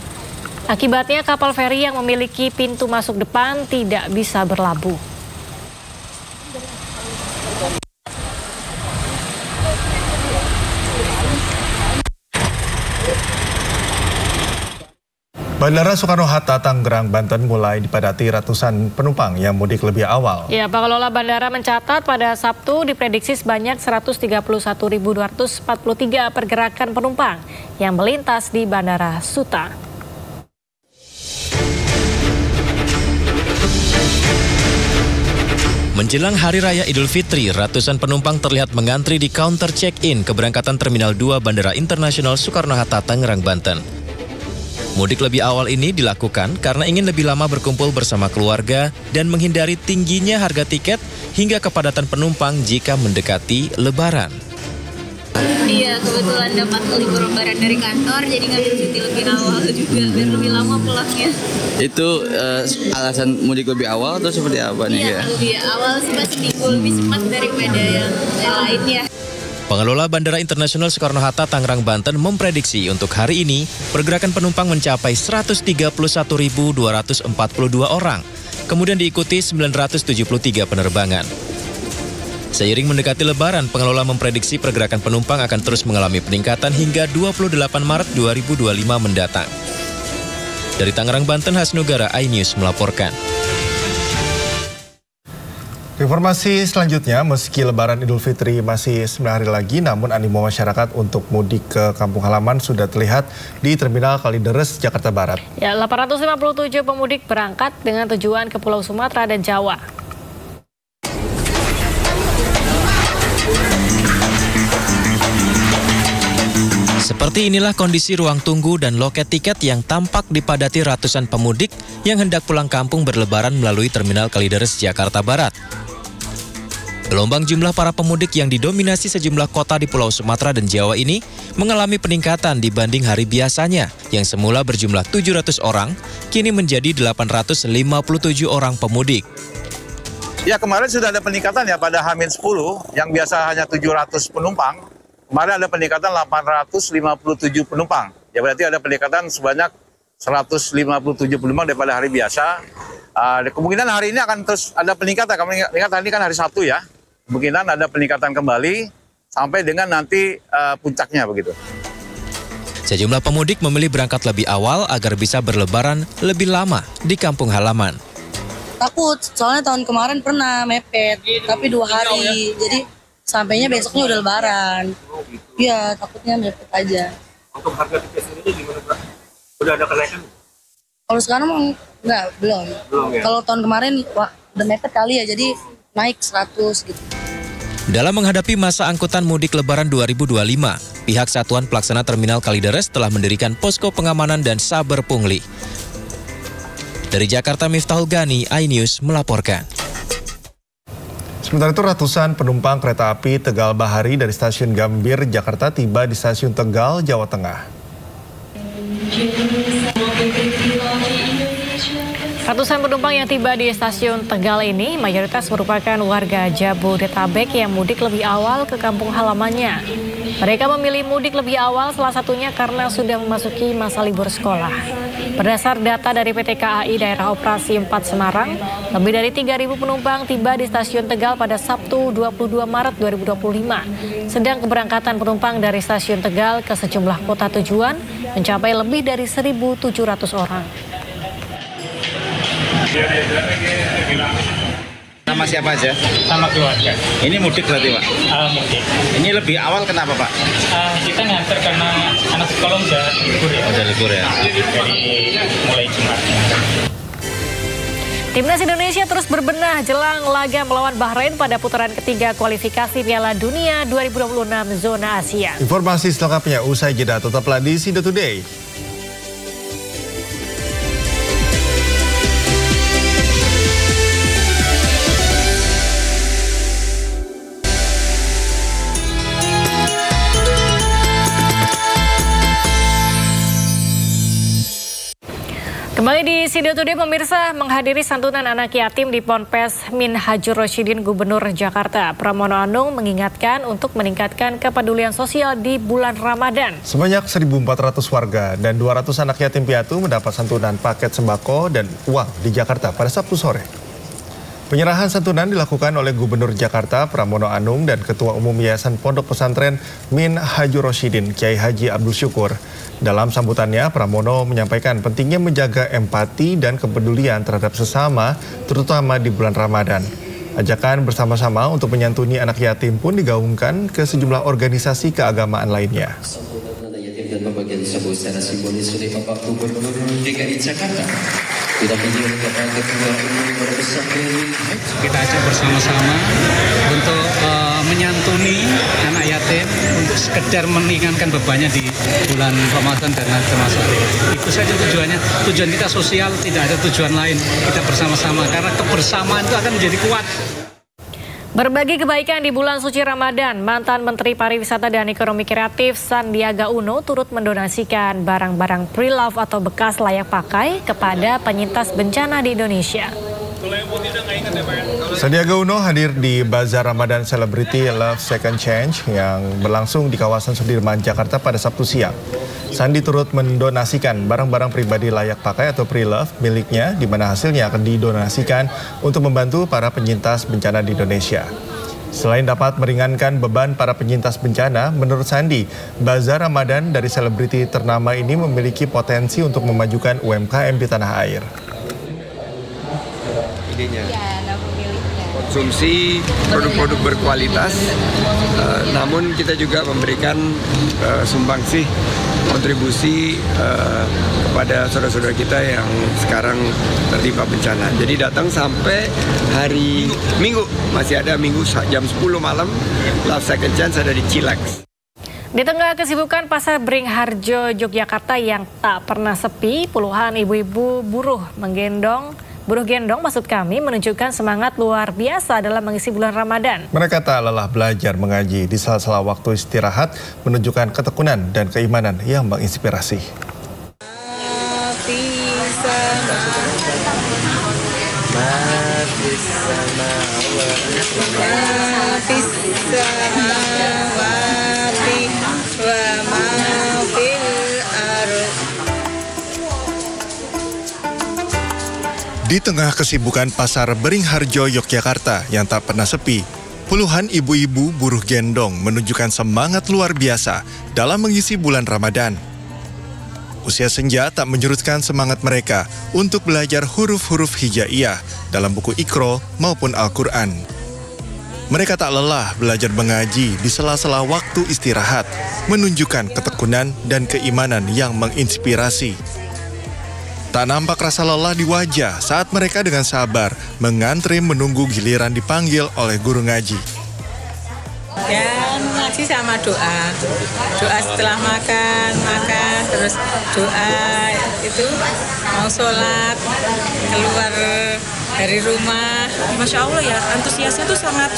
Akibatnya kapal feri yang memiliki pintu masuk depan tidak bisa berlabuh. Bandara Soekarno-Hatta, Tangerang, Banten mulai dipadati ratusan penumpang yang mudik lebih awal. Ya, pengelola bandara mencatat pada Sabtu diprediksi sebanyak 131.243 pergerakan penumpang yang melintas di Bandara Suta. Menjelang Hari Raya Idul Fitri, ratusan penumpang terlihat mengantri di counter check-in keberangkatan Terminal 2 Bandara Internasional Soekarno-Hatta, Tangerang, Banten. Mudik lebih awal ini dilakukan karena ingin lebih lama berkumpul bersama keluarga dan menghindari tingginya harga tiket hingga kepadatan penumpang jika mendekati Lebaran. Iya, kebetulan dapat libur Lebaran dari kantor, jadi ngambil cuti lebih awal juga, biar lebih lama pulangnya. Itu alasan mudik lebih awal atau seperti apa nih? Iya, lebih awal sih, seminggu lebih cepat daripada yang lainnya. Pengelola Bandara Internasional Soekarno-Hatta, Tangerang, Banten memprediksi untuk hari ini pergerakan penumpang mencapai 131.242 orang, kemudian diikuti 973 penerbangan. Seiring mendekati Lebaran, pengelola memprediksi pergerakan penumpang akan terus mengalami peningkatan hingga 28 Maret 2025 mendatang. Dari Tangerang, Banten, Hasnugara, iNews melaporkan. Informasi selanjutnya, meski Lebaran Idul Fitri masih 9 hari lagi, namun animo masyarakat untuk mudik ke kampung halaman sudah terlihat di Terminal Kalideres, Jakarta Barat. Ya, 857 pemudik berangkat dengan tujuan ke Pulau Sumatera dan Jawa. Seperti inilah kondisi ruang tunggu dan loket tiket yang tampak dipadati ratusan pemudik yang hendak pulang kampung berlebaran melalui Terminal Kalideres, Jakarta Barat. Gelombang jumlah para pemudik yang didominasi sejumlah kota di Pulau Sumatera dan Jawa ini mengalami peningkatan dibanding hari biasanya yang semula berjumlah 700 orang, kini menjadi 857 orang pemudik. Ya, kemarin sudah ada peningkatan ya pada H-10 yang biasa hanya 700 penumpang. Kemarin ada peningkatan 857 penumpang. Ya berarti ada peningkatan sebanyak 157 penumpang daripada hari biasa. Kemungkinan hari ini akan terus ada peningkatan. Kami ingat tadi kan hari Sabtu ya. Kemungkinan ada peningkatan kembali sampai dengan nanti puncaknya begitu. Sejumlah pemudik memilih berangkat lebih awal agar bisa berlebaran lebih lama di kampung halaman. Takut, soalnya tahun kemarin pernah mepet, tapi 2 hari. Jadi sampainya besoknya udah Lebaran. Iya, takutnya mepet aja. Untuk harga tiket sendiri gimana, Pak? Udah ada kenaikan? Kalau sekarang enggak, belum. Ya? Kalau tahun kemarin wah, udah mepet kali ya, jadi naik 100 gitu. Dalam menghadapi masa angkutan mudik Lebaran 2025, pihak Satuan Pelaksana Terminal Kalideres telah mendirikan posko pengamanan dan saber pungli. Dari Jakarta, Miftahul Gani, iNews melaporkan. Sementara itu ratusan penumpang kereta api Tegal Bahari dari stasiun Gambir, Jakarta tiba di stasiun Tegal, Jawa Tengah. Ratusan penumpang yang tiba di stasiun Tegal ini mayoritas merupakan warga Jabodetabek yang mudik lebih awal ke kampung halamannya. Mereka memilih mudik lebih awal salah satunya karena sudah memasuki masa libur sekolah. Berdasar data dari PT KAI Daerah Operasi 4 Semarang, lebih dari 3.000 penumpang tiba di stasiun Tegal pada Sabtu 22 Maret 2025. Sedang keberangkatan penumpang dari stasiun Tegal ke sejumlah kota tujuan mencapai lebih dari 1.700 orang. Sama siapa aja? Sama keluarga. Ini mudik berarti Pak? Mudik. Ini lebih awal kenapa Pak? Kita nganter karena anak sekolah udah libur ya. Udah libur ya. Dari mulai Jumat. Timnas Indonesia terus berbenah jelang laga melawan Bahrain pada putaran ketiga kualifikasi Piala Dunia 2026 zona Asia. Informasi selengkapnya usai jeda, tetaplah di Sido Today. Kembali di Sido Today, pemirsa, menghadiri santunan anak yatim di Ponpes Min Hajur Rosyidin Gubernur Jakarta, Pramono Anung mengingatkan untuk meningkatkan kepedulian sosial di bulan Ramadan. Sebanyak 1.400 warga dan 200 anak yatim piatu mendapat santunan paket sembako dan uang di Jakarta pada Sabtu sore. Penyerahan santunan dilakukan oleh Gubernur Jakarta Pramono Anung dan Ketua Umum Yayasan Pondok Pesantren Min Hajur Rosyidin Kiai Haji Abdul Syukur. Dalam sambutannya, Pramono menyampaikan pentingnya menjaga empati dan kepedulian terhadap sesama, terutama di bulan Ramadan. Ajakan bersama-sama untuk menyantuni anak yatim pun digaungkan ke sejumlah organisasi keagamaan lainnya. Dan pembagian tersebut secara simbolis oleh Bapak Gubernur DKI Jakarta. Didampingi oleh Bapak Ketua Umum Pesantren. Kita ajak bersama-sama untuk menyantuni anak yatim untuk sekedar meringankan bebannya di bulan Ramadan dan termasuk itu saja tujuannya. Tujuan kita sosial, tidak ada tujuan lain. Kita bersama-sama karena kebersamaan itu akan menjadi kuat. Berbagi kebaikan di bulan suci Ramadan, mantan Menteri Pariwisata dan Ekonomi Kreatif Sandiaga Uno turut mendonasikan barang-barang pre-love atau bekas layak pakai kepada penyintas bencana di Indonesia. Sandiaga Uno hadir di Bazar Ramadan Celebrity Love Second Change yang berlangsung di kawasan Sudirman, Jakarta pada Sabtu siang. Sandi turut mendonasikan barang-barang pribadi layak pakai atau pre-love miliknya, di mana hasilnya akan didonasikan untuk membantu para penyintas bencana di Indonesia. Selain dapat meringankan beban para penyintas bencana, menurut Sandi, Bazar Ramadan dari selebriti ternama ini memiliki potensi untuk memajukan UMKM di tanah air. Konsumsi produk-produk berkualitas, namun kita juga memberikan sumbangsih kontribusi kepada saudara-saudara kita yang sekarang tertimpa bencana. Jadi datang sampai hari Minggu, masih ada Minggu jam 10 malam, Love Second Chance ada di Cilex. Di tengah kesibukan Pasar Beringharjo, Yogyakarta yang tak pernah sepi, puluhan ibu-ibu buruh gendong menunjukkan semangat luar biasa dalam mengisi bulan Ramadan. Mereka tak lelah belajar mengaji di sela-sela waktu istirahat, menunjukkan ketekunan dan keimanan yang menginspirasi. Di tengah kesibukan Pasar Beringharjo, Yogyakarta yang tak pernah sepi, puluhan ibu-ibu buruh gendong menunjukkan semangat luar biasa dalam mengisi bulan Ramadan. Usia senja tak menyurutkan semangat mereka untuk belajar huruf-huruf hijaiyah dalam buku Iqra maupun Al-Quran. Mereka tak lelah belajar mengaji di sela-sela waktu istirahat, menunjukkan ketekunan dan keimanan yang menginspirasi. Tak nampak rasa lelah di wajah saat mereka dengan sabar mengantri menunggu giliran dipanggil oleh guru ngaji. Dan ngaji sama doa. Doa setelah makan, terus doa itu mau sholat, keluar dari rumah. Masya Allah ya, antusiasnya tuh sangat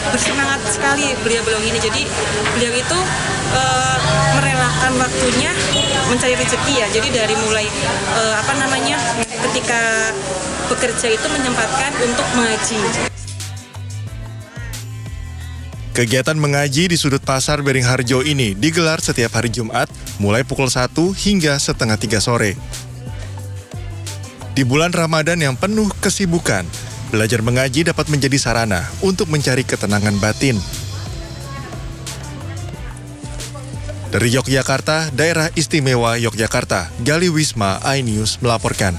bersemangat sekali beliau ini. Jadi beliau itu merelakan waktunya mencari rezeki ya. Jadi dari mulai ketika bekerja itu menyempatkan untuk mengaji. Kegiatan mengaji di sudut Pasar Beringharjo ini digelar setiap hari Jumat mulai pukul 1 hingga setengah 3 sore. Di bulan Ramadan yang penuh kesibukan, belajar mengaji dapat menjadi sarana untuk mencari ketenangan batin. Dari Yogyakarta, Daerah Istimewa Yogyakarta, Gali Wisma, iNews melaporkan.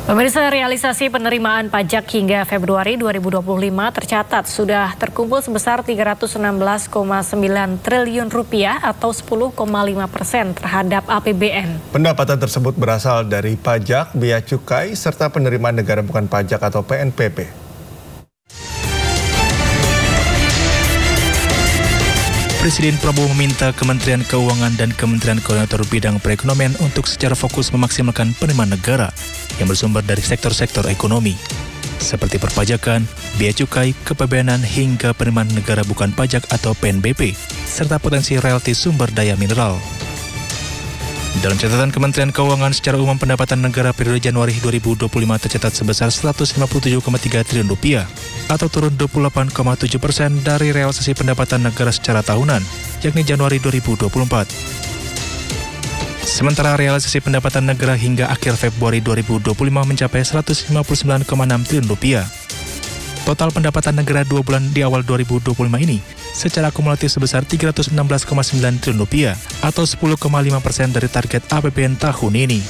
Pemirsa, realisasi penerimaan pajak hingga Februari 2025 tercatat sudah terkumpul sebesar 316,9 triliun rupiah atau 10,5% terhadap APBN. Pendapatan tersebut berasal dari pajak, bea cukai, serta penerimaan negara bukan pajak atau PNBP. Presiden Prabowo meminta Kementerian Keuangan dan Kementerian Koordinator Bidang Perekonomian untuk secara fokus memaksimalkan penerimaan negara yang bersumber dari sektor-sektor ekonomi, seperti perpajakan, bea cukai, kepabeanan, hingga penerimaan negara bukan pajak atau PNBP, serta potensi royalti sumber daya mineral. Dalam catatan Kementerian Keuangan, secara umum pendapatan negara periode Januari 2025 tercatat sebesar 157,3 triliun rupiah atau turun 28,7% dari realisasi pendapatan negara secara tahunan, yakni Januari 2024. Sementara realisasi pendapatan negara hingga akhir Februari 2025 mencapai 159,6 triliun rupiah. Total pendapatan negara 2 bulan di awal 2025 ini secara akumulatif sebesar 316,9 triliun rupiah atau 10,5% dari target APBN tahun ini.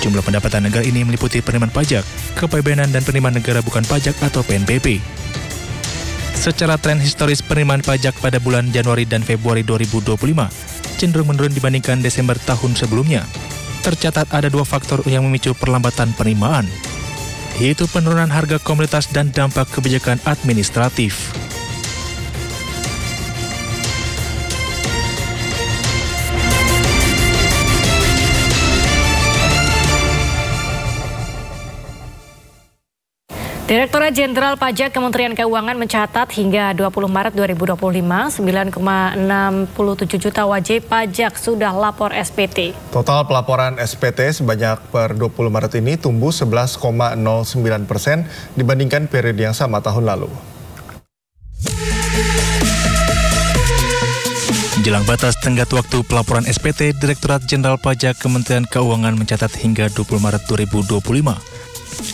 Jumlah pendapatan negara ini meliputi penerimaan pajak, kepabeanan dan penerimaan negara bukan pajak atau PNBP. Secara tren historis penerimaan pajak pada bulan Januari dan Februari 2025 cenderung menurun dibandingkan Desember tahun sebelumnya. Tercatat ada dua faktor yang memicu perlambatan penerimaan, yaitu penurunan harga komoditas dan dampak kebijakan administratif. Direktorat Jenderal Pajak Kementerian Keuangan mencatat hingga 20 Maret 2025, 9,67 juta wajib pajak sudah lapor SPT. Total pelaporan SPT sebanyak per 20 Maret ini tumbuh 11,09% dibandingkan periode yang sama tahun lalu. Jelang batas tenggat waktu pelaporan SPT, Direktorat Jenderal Pajak Kementerian Keuangan mencatat hingga 20 Maret 2025,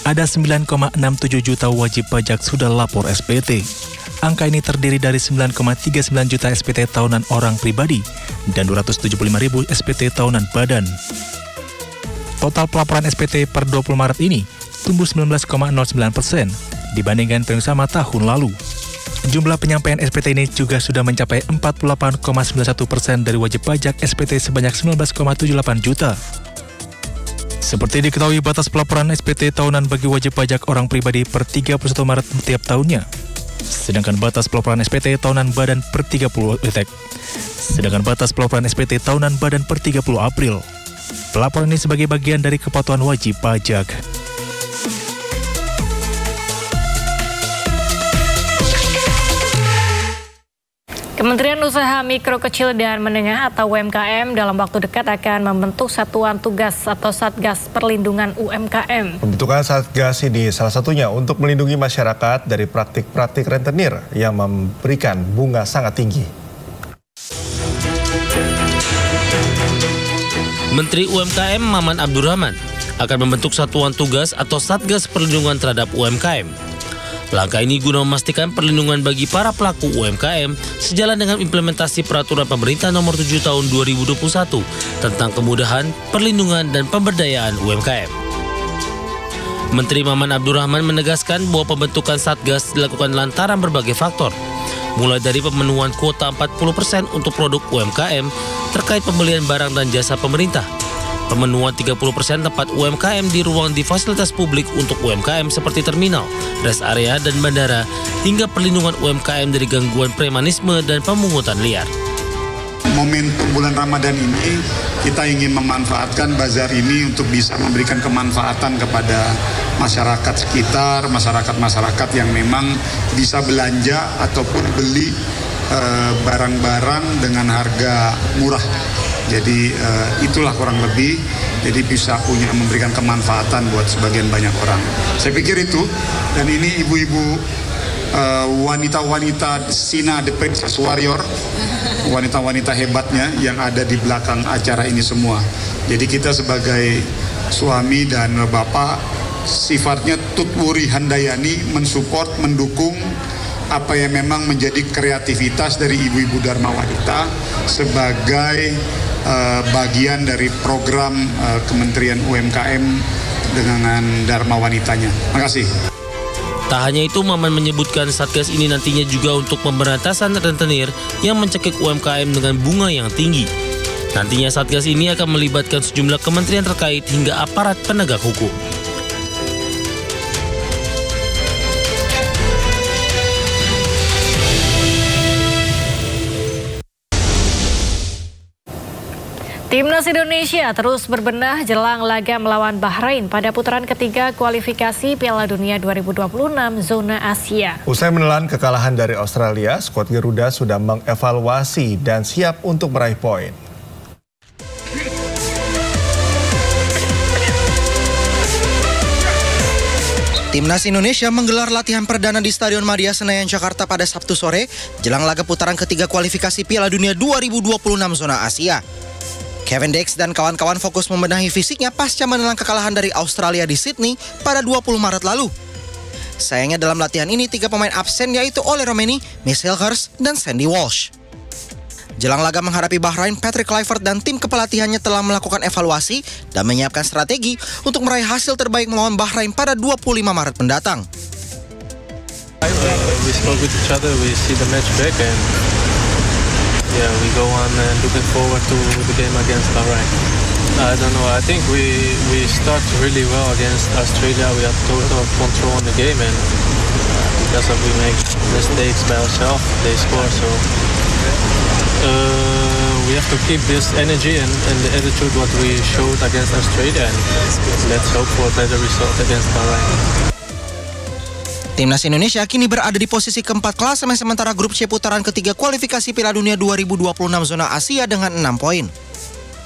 ada 9,67 juta wajib pajak sudah lapor SPT. Angka ini terdiri dari 9,39 juta SPT tahunan orang pribadi dan 275.000 SPT tahunan badan. Total pelaporan SPT per 20 Maret ini tumbuh 19,09% dibandingkan periode sama tahun lalu. Jumlah penyampaian SPT ini juga sudah mencapai 48,91% dari wajib pajak SPT sebanyak 19,78 juta. Seperti diketahui, batas pelaporan SPT tahunan bagi wajib pajak orang pribadi per 31 Maret setiap tahunnya. Sedangkan batas pelaporan SPT tahunan badan per 30 April. Pelaporan ini sebagai bagian dari kepatuhan wajib pajak. Kementerian Usaha Mikro Kecil dan Menengah atau UMKM dalam waktu dekat akan membentuk Satuan Tugas atau Satgas Perlindungan UMKM. Pembentukan Satgas ini salah satunya untuk melindungi masyarakat dari praktik-praktik rentenir yang memberikan bunga sangat tinggi. Menteri UMKM Maman Abdurrahman akan membentuk Satuan Tugas atau Satgas Perlindungan terhadap UMKM. Langkah ini guna memastikan perlindungan bagi para pelaku UMKM sejalan dengan implementasi peraturan pemerintah nomor 7 tahun 2021 tentang kemudahan, perlindungan, dan pemberdayaan UMKM. Menteri Maman Abdurrahman menegaskan bahwa pembentukan Satgas dilakukan lantaran berbagai faktor, mulai dari pemenuhan kuota 40% untuk produk UMKM terkait pembelian barang dan jasa pemerintah, pemenuhan 30% tempat UMKM di ruang di fasilitas publik untuk UMKM seperti terminal, rest area, dan bandara, hingga perlindungan UMKM dari gangguan premanisme dan pemungutan liar. Momentum bulan Ramadan ini kita ingin memanfaatkan bazar ini untuk bisa memberikan kemanfaatan kepada masyarakat sekitar, masyarakat yang memang bisa belanja ataupun beli barang-barang dengan harga murah. Jadi itulah kurang lebih, jadi bisa memberikan kemanfaatan buat sebagian banyak orang. Saya pikir itu, dan ini ibu-ibu wanita-wanita Sina the Princess Warrior, wanita-wanita hebatnya yang ada di belakang acara ini semua. Jadi kita sebagai suami dan bapak sifatnya tutwuri handayani, mensupport, mendukung apa yang memang menjadi kreativitas dari ibu-ibu Dharma Wanita sebagai bagian dari program Kementerian UMKM dengan Dharma Wanitanya. Terima kasih. Tak hanya itu, Maman menyebutkan Satgas ini nantinya juga untuk pemberantasan rentenir yang mencekik UMKM dengan bunga yang tinggi. Nantinya Satgas ini akan melibatkan sejumlah kementerian terkait hingga aparat penegak hukum. Timnas Indonesia terus berbenah jelang laga melawan Bahrain pada putaran ketiga kualifikasi Piala Dunia 2026 zona Asia. Usai menelan kekalahan dari Australia, skuad Garuda sudah mengevaluasi dan siap untuk meraih poin. Timnas Indonesia menggelar latihan perdana di Stadion Madia Senayan, Jakarta pada Sabtu sore jelang laga putaran ketiga kualifikasi Piala Dunia 2026 zona Asia. Kevin Dex dan kawan-kawan fokus membenahi fisiknya pasca menelan kekalahan dari Australia di Sydney pada 20 Maret lalu. Sayangnya dalam latihan ini 3 pemain absen yaitu Ole Romeni, Michel Hurst, dan Sandy Walsh. Jelang laga menghadapi Bahrain, Patrick Kluivert dan tim kepelatihannya telah melakukan evaluasi dan menyiapkan strategi untuk meraih hasil terbaik melawan Bahrain pada 25 Maret mendatang. We spoke with each other, we see the match back and yeah, we go on and looking forward to the game against Bahrain. I don't know, I think we start really well against Australia. We have total control on the game and because of we make mistakes by ourselves, they score. So we have to keep this energy and the attitude what we showed against Australia and let's hope for a better result against Bahrain. Timnas Indonesia kini berada di posisi keempat klasemen sementara grup C putaran ketiga kualifikasi Piala Dunia 2026 zona Asia dengan 6 poin.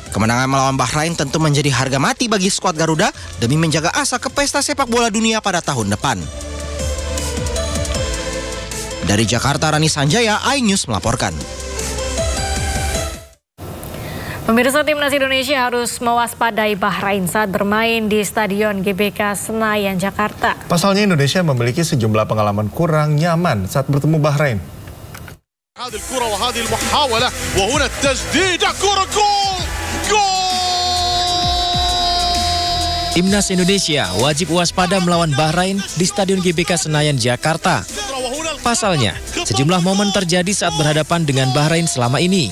Kemenangan melawan Bahrain tentu menjadi harga mati bagi skuad Garuda demi menjaga asa ke pesta sepak bola dunia pada tahun depan. Dari Jakarta, Rani Sanjaya, iNews melaporkan. Pemirsa, Timnas Indonesia harus mewaspadai Bahrain saat bermain di Stadion GBK Senayan, Jakarta. Pasalnya Indonesia memiliki sejumlah pengalaman kurang nyaman saat bertemu Bahrain. Timnas Indonesia wajib waspada melawan Bahrain di Stadion GBK Senayan, Jakarta. Pasalnya, sejumlah momen terjadi saat berhadapan dengan Bahrain selama ini.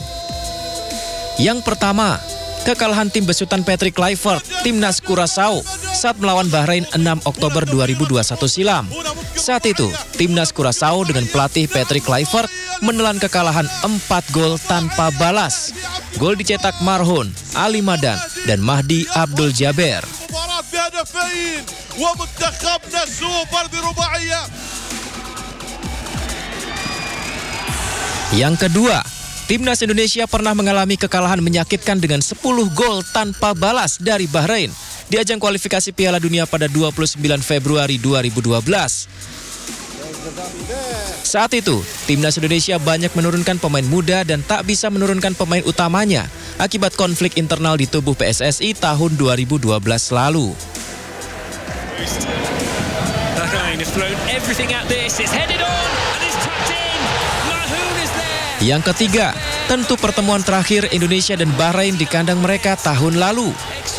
Yang pertama, kekalahan tim besutan Patrick Kluivert, Timnas Curaçao saat melawan Bahrain 6 Oktober 2021 silam. Saat itu, Timnas Curaçao dengan pelatih Patrick Kluivert menelan kekalahan 4 gol tanpa balas. Gol dicetak Marhon, Ali Madan, dan Mahdi Abdul Jaber. Yang kedua, Timnas Indonesia pernah mengalami kekalahan menyakitkan dengan 10 gol tanpa balas dari Bahrain di ajang kualifikasi Piala Dunia pada 29 Februari 2012. Saat itu, Timnas Indonesia banyak menurunkan pemain muda dan tak bisa menurunkan pemain utamanya akibat konflik internal di tubuh PSSI tahun 2012 lalu. Yang ketiga, tentu pertemuan terakhir Indonesia dan Bahrain di kandang mereka tahun lalu.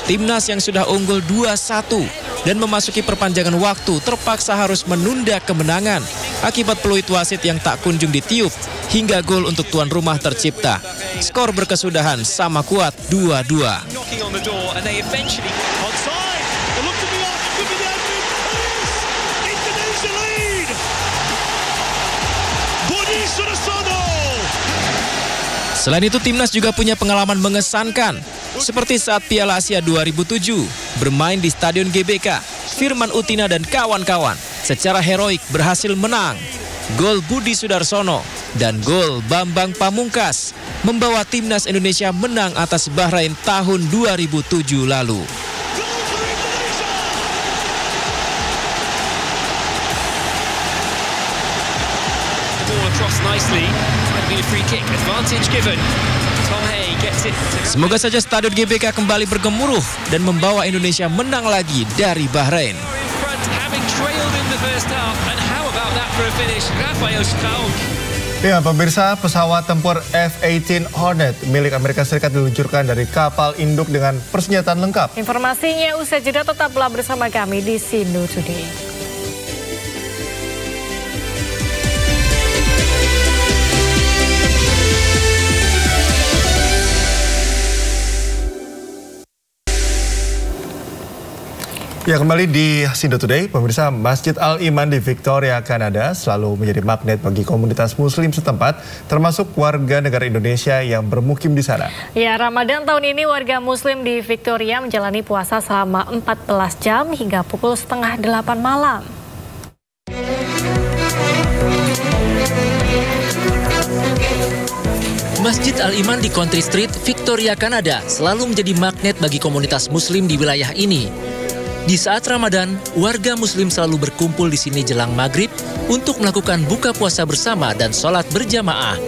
Timnas yang sudah unggul 2-1 dan memasuki perpanjangan waktu terpaksa harus menunda kemenangan akibat peluit wasit yang tak kunjung ditiup hingga gol untuk tuan rumah tercipta. Skor berkesudahan sama kuat 2-2. Selain itu, Timnas juga punya pengalaman mengesankan, seperti saat Piala Asia 2007 bermain di Stadion GBK. Firman Utina dan kawan-kawan secara heroik berhasil menang. Gol Budi Sudarsono dan gol Bambang Pamungkas membawa Timnas Indonesia menang atas Bahrain tahun 2007 lalu. Semoga saja Stadion GBK kembali bergemuruh dan membawa Indonesia menang lagi dari Bahrain. Ya, pemirsa, pesawat tempur F-18 Hornet milik Amerika Serikat diluncurkan dari kapal induk dengan persenjataan lengkap. Informasinya usai jeda, tetaplah bersama kami di Sindo Today. Ya, kembali di Sindo Today, pemirsa, Masjid Al-Iman di Victoria, Kanada selalu menjadi magnet bagi komunitas muslim setempat, termasuk warga negara Indonesia yang bermukim di sana. Ya, Ramadan tahun ini warga muslim di Victoria menjalani puasa selama 14 jam hingga pukul 7:30 malam. Masjid Al-Iman di Country Street, Victoria, Kanada selalu menjadi magnet bagi komunitas muslim di wilayah ini. Di saat Ramadan, warga muslim selalu berkumpul di sini jelang maghrib untuk melakukan buka puasa bersama dan sholat berjamaah.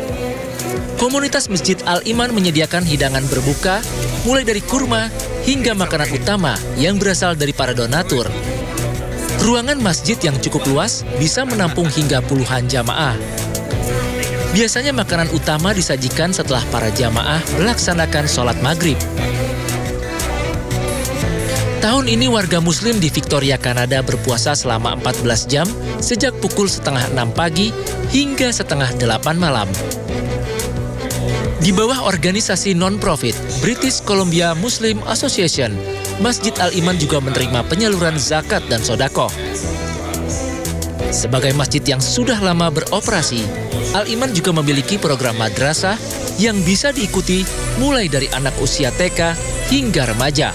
Komunitas Masjid Al-Iman menyediakan hidangan berbuka, mulai dari kurma hingga makanan utama yang berasal dari para donatur. Ruangan masjid yang cukup luas bisa menampung hingga puluhan jamaah. Biasanya makanan utama disajikan setelah para jamaah melaksanakan sholat maghrib. Tahun ini warga muslim di Victoria, Kanada berpuasa selama 14 jam sejak pukul 5:30 pagi hingga 7:30 malam. Di bawah organisasi non-profit British Columbia Muslim Association, Masjid Al-Iman juga menerima penyaluran zakat dan sodaqoh. Sebagai masjid yang sudah lama beroperasi, Al-Iman juga memiliki program madrasah yang bisa diikuti mulai dari anak usia TK hingga remaja.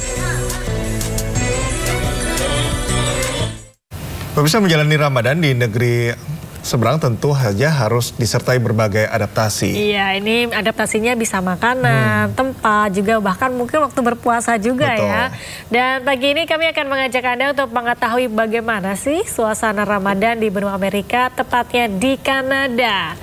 Pemirsa, menjalani Ramadan di negeri seberang tentu saja harus disertai berbagai adaptasi. Iya, ini adaptasinya bisa makanan, tempat, juga bahkan mungkin waktu berpuasa juga. Betul. Ya. Dan pagi ini kami akan mengajak Anda untuk mengetahui bagaimana sih suasana Ramadan di benua Amerika, tepatnya di Kanada.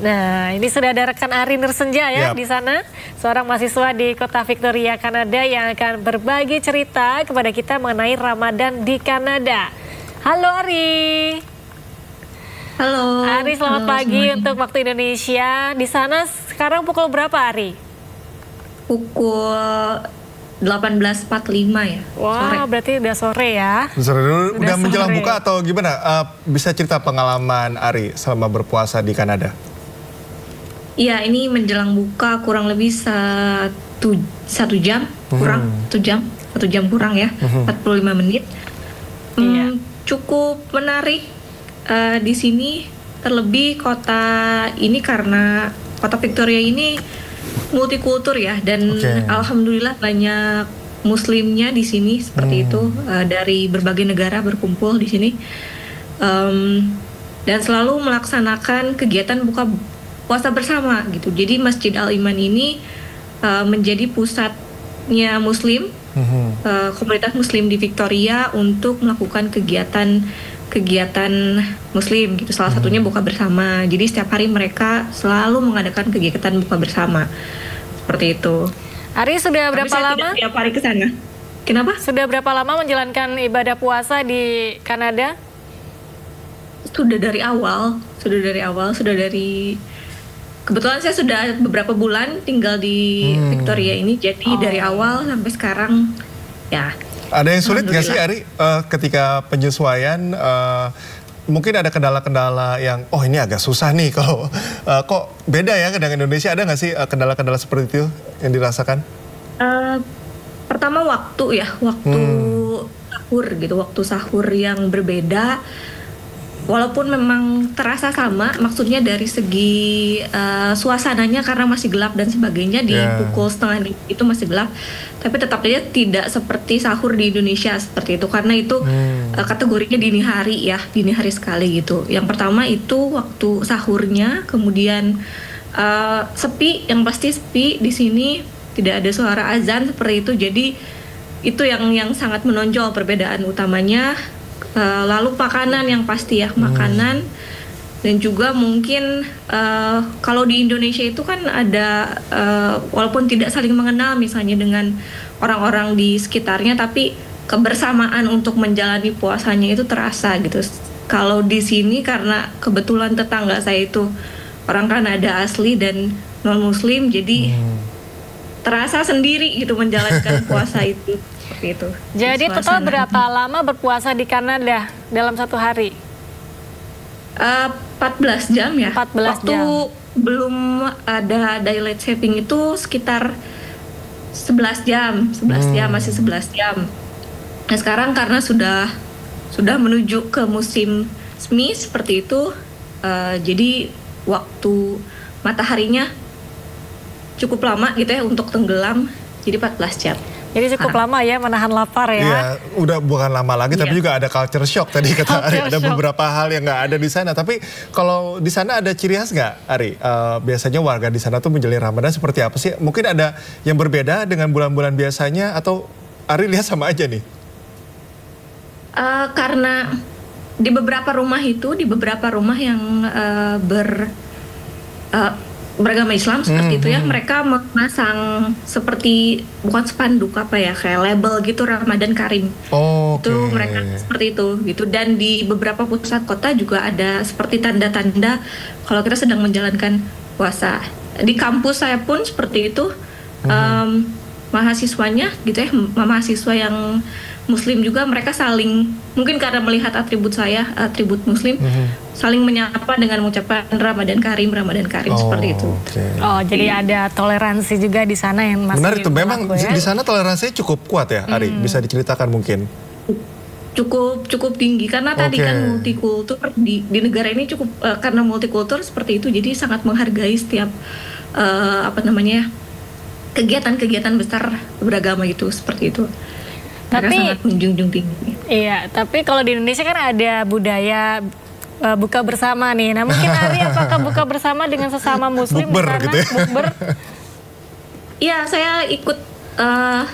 Nah, ini sudah ada rekan Ari Nursenja ya di sana, seorang mahasiswa di kota Victoria, Kanada yang akan berbagi cerita kepada kita mengenai Ramadan di Kanada. Halo Ari. Halo. Ari, selamat pagi semuanya. Untuk waktu Indonesia. Di sana sekarang pukul berapa, Ari? Pukul 18.45 ya. Wah, sore. Berarti udah sore ya. Udah menjelang buka atau gimana? Bisa cerita pengalaman Ari selama berpuasa di Kanada? Iya, ini menjelang buka kurang lebih satu jam kurang, 1 jam kurang ya, 45 menit. Cukup menarik di sini, terlebih kota ini karena kota Victoria ini multikultur ya, dan alhamdulillah banyak muslimnya di sini seperti itu, dari berbagai negara berkumpul di sini, dan selalu melaksanakan kegiatan buka puasa bersama gitu. Jadi Masjid Al-Iman ini menjadi pusatnya muslim, komunitas muslim di Victoria untuk melakukan kegiatan muslim gitu. Salah satunya buka bersama. Jadi setiap hari mereka selalu mengadakan kegiatan buka bersama. Seperti itu. Ari, sudah berapa lama? Tiap hari ke sana. Kenapa? Sudah berapa lama menjalankan ibadah puasa di Kanada? Sudah dari awal. Kebetulan saya sudah beberapa bulan tinggal di Victoria ini, jadi dari awal sampai sekarang ya. Ada yang sulit nggak sih, Ari, ketika penyesuaian? Mungkin ada kendala-kendala yang, ini agak susah nih kalau kok beda ya dengan Indonesia. Ada nggak sih kendala-kendala seperti itu yang dirasakan? Pertama waktu sahur gitu, waktu sahur yang berbeda. Walaupun memang terasa sama, maksudnya dari segi suasananya karena masih gelap dan sebagainya, di pukul 5:30 itu masih gelap, tapi tetap aja tidak seperti sahur di Indonesia seperti itu, karena itu kategorinya dini hari sekali gitu. Yang pertama itu waktu sahurnya, kemudian sepi, yang pasti sepi di sini, tidak ada suara azan seperti itu, jadi itu yang sangat menonjol perbedaan utamanya. Lalu makanan yang pasti ya, makanan, dan juga mungkin kalau di Indonesia itu kan ada walaupun tidak saling mengenal misalnya dengan orang-orang di sekitarnya, tapi kebersamaan untuk menjalani puasanya itu terasa gitu. Kalau di sini karena kebetulan tetangga saya itu orang Kanada asli dan non-muslim, jadi terasa sendiri gitu menjalankan puasa itu. Seperti itu. Jadi total berapa lama berpuasa di Kanada dalam satu hari? 14 jam ya. 14 Waktu jam. belum ada daylight saving itu sekitar 11 jam, 11 jam, masih 11 jam. Nah sekarang karena sudah menuju ke musim semi seperti itu, jadi waktu mataharinya cukup lama gitu ya untuk tenggelam, jadi 14 jam. Jadi cukup lama ya menahan lapar ya. Iya, udah bukan lama lagi, tapi juga ada culture shock tadi kata Ari. Ada beberapa hal yang nggak ada di sana. Tapi kalau di sana ada ciri khas nggak, Ari? Biasanya warga di sana tuh menjelang Ramadan seperti apa sih? Mungkin ada yang berbeda dengan bulan-bulan biasanya, atau Ari lihat sama aja nih? Karena di beberapa rumah yang beragama Islam seperti itu ya, mereka memasang seperti bukan spanduk kayak label gitu Ramadan Karim. Itu mereka seperti itu gitu. Dan di beberapa pusat kota juga ada seperti tanda-tanda kalau kita sedang menjalankan puasa. Di kampus saya pun seperti itu, mahasiswanya gitu ya, mahasiswa yang Muslim juga, mereka saling, mungkin karena melihat atribut saya, atribut Muslim, saling menyapa dengan mengucapkan Ramadan Karim seperti itu. Oh, jadi ada toleransi juga di sana yang masih. Benar itu, memang ya? Di sana toleransinya cukup kuat ya, Ari? Bisa diceritakan mungkin? Cukup tinggi karena tadi kan multikultur di negara ini cukup karena multikultur seperti itu, jadi sangat menghargai setiap kegiatan-kegiatan besar beragama itu seperti itu. Tapi sangat menjunjung tinggi. Iya, tapi kalau di Indonesia kan ada budaya buka bersama nih. Nah mungkin Ari apakah buka bersama dengan sesama Muslim bukber gitu ya? Bukber? Iya, saya ikut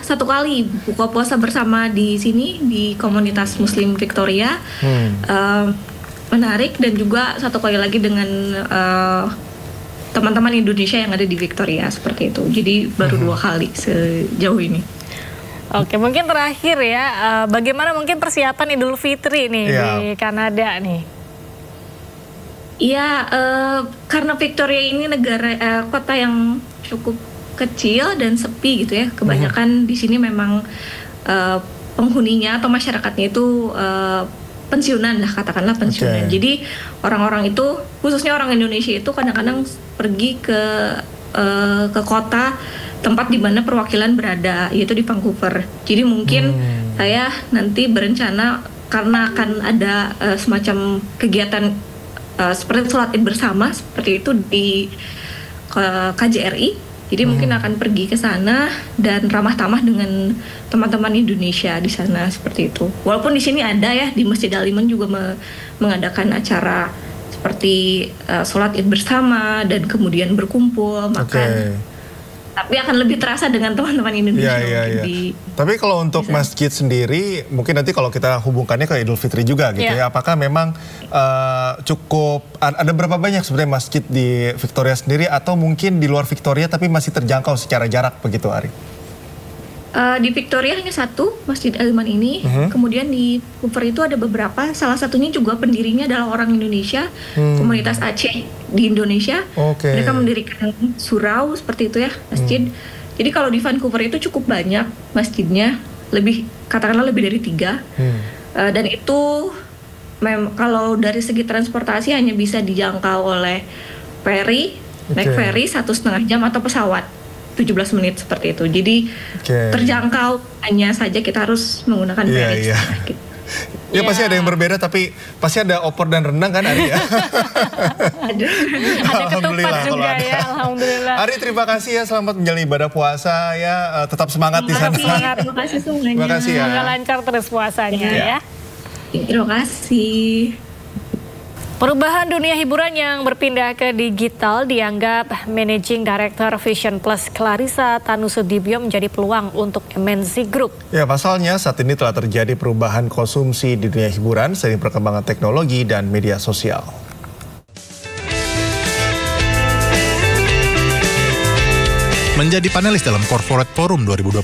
satu kali buka puasa bersama di sini di komunitas Muslim Victoria. Menarik, dan juga satu kali lagi dengan teman-teman Indonesia yang ada di Victoria seperti itu. Jadi baru 2 kali sejauh ini. Oke, mungkin terakhir ya, bagaimana mungkin persiapan Idul Fitri nih di Kanada nih? Iya, karena Victoria ini kota yang cukup kecil dan sepi gitu ya. Kebanyakan di sini memang penghuninya atau masyarakatnya itu pensiunan lah, katakanlah pensiunan. Jadi orang-orang itu, khususnya orang Indonesia itu kadang-kadang pergi ke kota tempat di mana perwakilan berada, yaitu di Vancouver. Jadi mungkin saya nanti berencana karena akan ada semacam kegiatan seperti sholat Id bersama seperti itu di KJRI. Jadi mungkin akan pergi ke sana dan ramah tamah dengan teman-teman Indonesia di sana seperti itu. Walaupun di sini ada ya, di Masjid Al-Iman juga mengadakan acara seperti sholat Id bersama dan kemudian berkumpul makan. Tapi akan lebih terasa dengan teman-teman Indonesia. Tapi kalau untuk masjid sendiri, mungkin nanti kalau kita hubungkannya ke Idul Fitri juga gitu ya. Apakah memang cukup, ada berapa banyak sebenarnya masjid di Victoria sendiri, atau mungkin di luar Victoria tapi masih terjangkau secara jarak begitu, Ari? Di Victoria hanya satu, Masjid Al-Iman ini. Kemudian di Vancouver itu ada beberapa, salah satunya juga pendirinya adalah orang Indonesia, komunitas Aceh di Indonesia. Mereka mendirikan surau seperti itu ya, masjid. Jadi kalau di Vancouver itu cukup banyak masjidnya, katakanlah lebih dari 3. Dan itu kalau dari segi transportasi hanya bisa dijangkau oleh ferry, naik ferry 1,5 jam atau pesawat 17 menit seperti itu. Jadi terjangkau, hanya saja kita harus menggunakan ferry. Ya pasti ada yang berbeda, tapi pasti ada opor dan rendang kan, Ari ya? Ada ketupat juga ya, alhamdulillah. Ari, terima kasih ya, selamat menjalani ibadah puasa ya, tetap semangat di sana. Terima kasih semuanya. Terima kasih ya. Semoga lancar terus puasanya ya. Terima kasih. Perubahan dunia hiburan yang berpindah ke digital dianggap Managing Director Vision Plus Clarissa Tanusudibyo menjadi peluang untuk MNC Group. Ya, pasalnya saat ini telah terjadi perubahan konsumsi di dunia hiburan seiring perkembangan teknologi dan media sosial. menjadi panelis dalam Corporate Forum 2025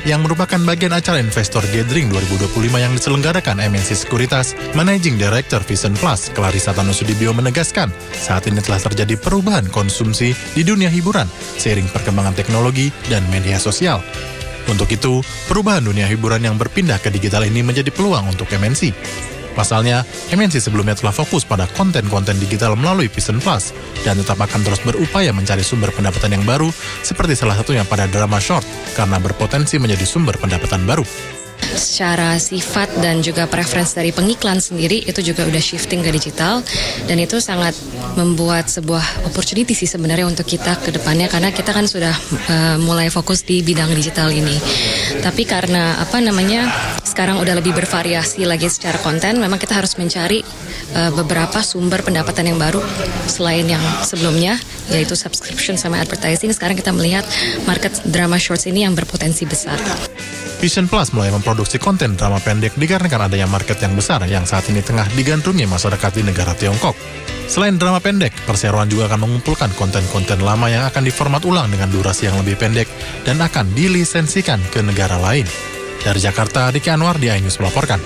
yang merupakan bagian acara Investor Gathering 2025 yang diselenggarakan MNC Sekuritas. Managing Director Vision Plus, Clarissa Tanusudibio menegaskan, saat ini telah terjadi perubahan konsumsi di dunia hiburan seiring perkembangan teknologi dan media sosial. Untuk itu, perubahan dunia hiburan yang berpindah ke digital ini menjadi peluang untuk MNC. Pasalnya, MNC sebelumnya telah fokus pada konten-konten digital melalui Vision Plus dan tetap akan terus berupaya mencari sumber pendapatan yang baru seperti salah satunya pada drama short karena berpotensi menjadi sumber pendapatan baru. Secara sifat dan juga preferensi dari pengiklan sendiri itu juga udah shifting ke digital dan itu sangat membuat sebuah opportunity sih sebenarnya untuk kita ke depannya karena kita kan sudah mulai fokus di bidang digital ini. Tapi karena sekarang udah lebih bervariasi lagi secara konten, memang kita harus mencari beberapa sumber pendapatan yang baru selain yang sebelumnya yaitu subscription sama advertising. Sekarang kita melihat market drama shorts ini yang berpotensi besar. Vision Plus mulai memproduksi konten drama pendek dikarenakan adanya market yang besar yang saat ini tengah digandrungi masyarakat di negara Tiongkok. Selain drama pendek, perseroan juga akan mengumpulkan konten-konten lama yang akan diformat ulang dengan durasi yang lebih pendek dan akan dilisensikan ke negara lain. Dari Jakarta, Diki Anwar di iNews melaporkan.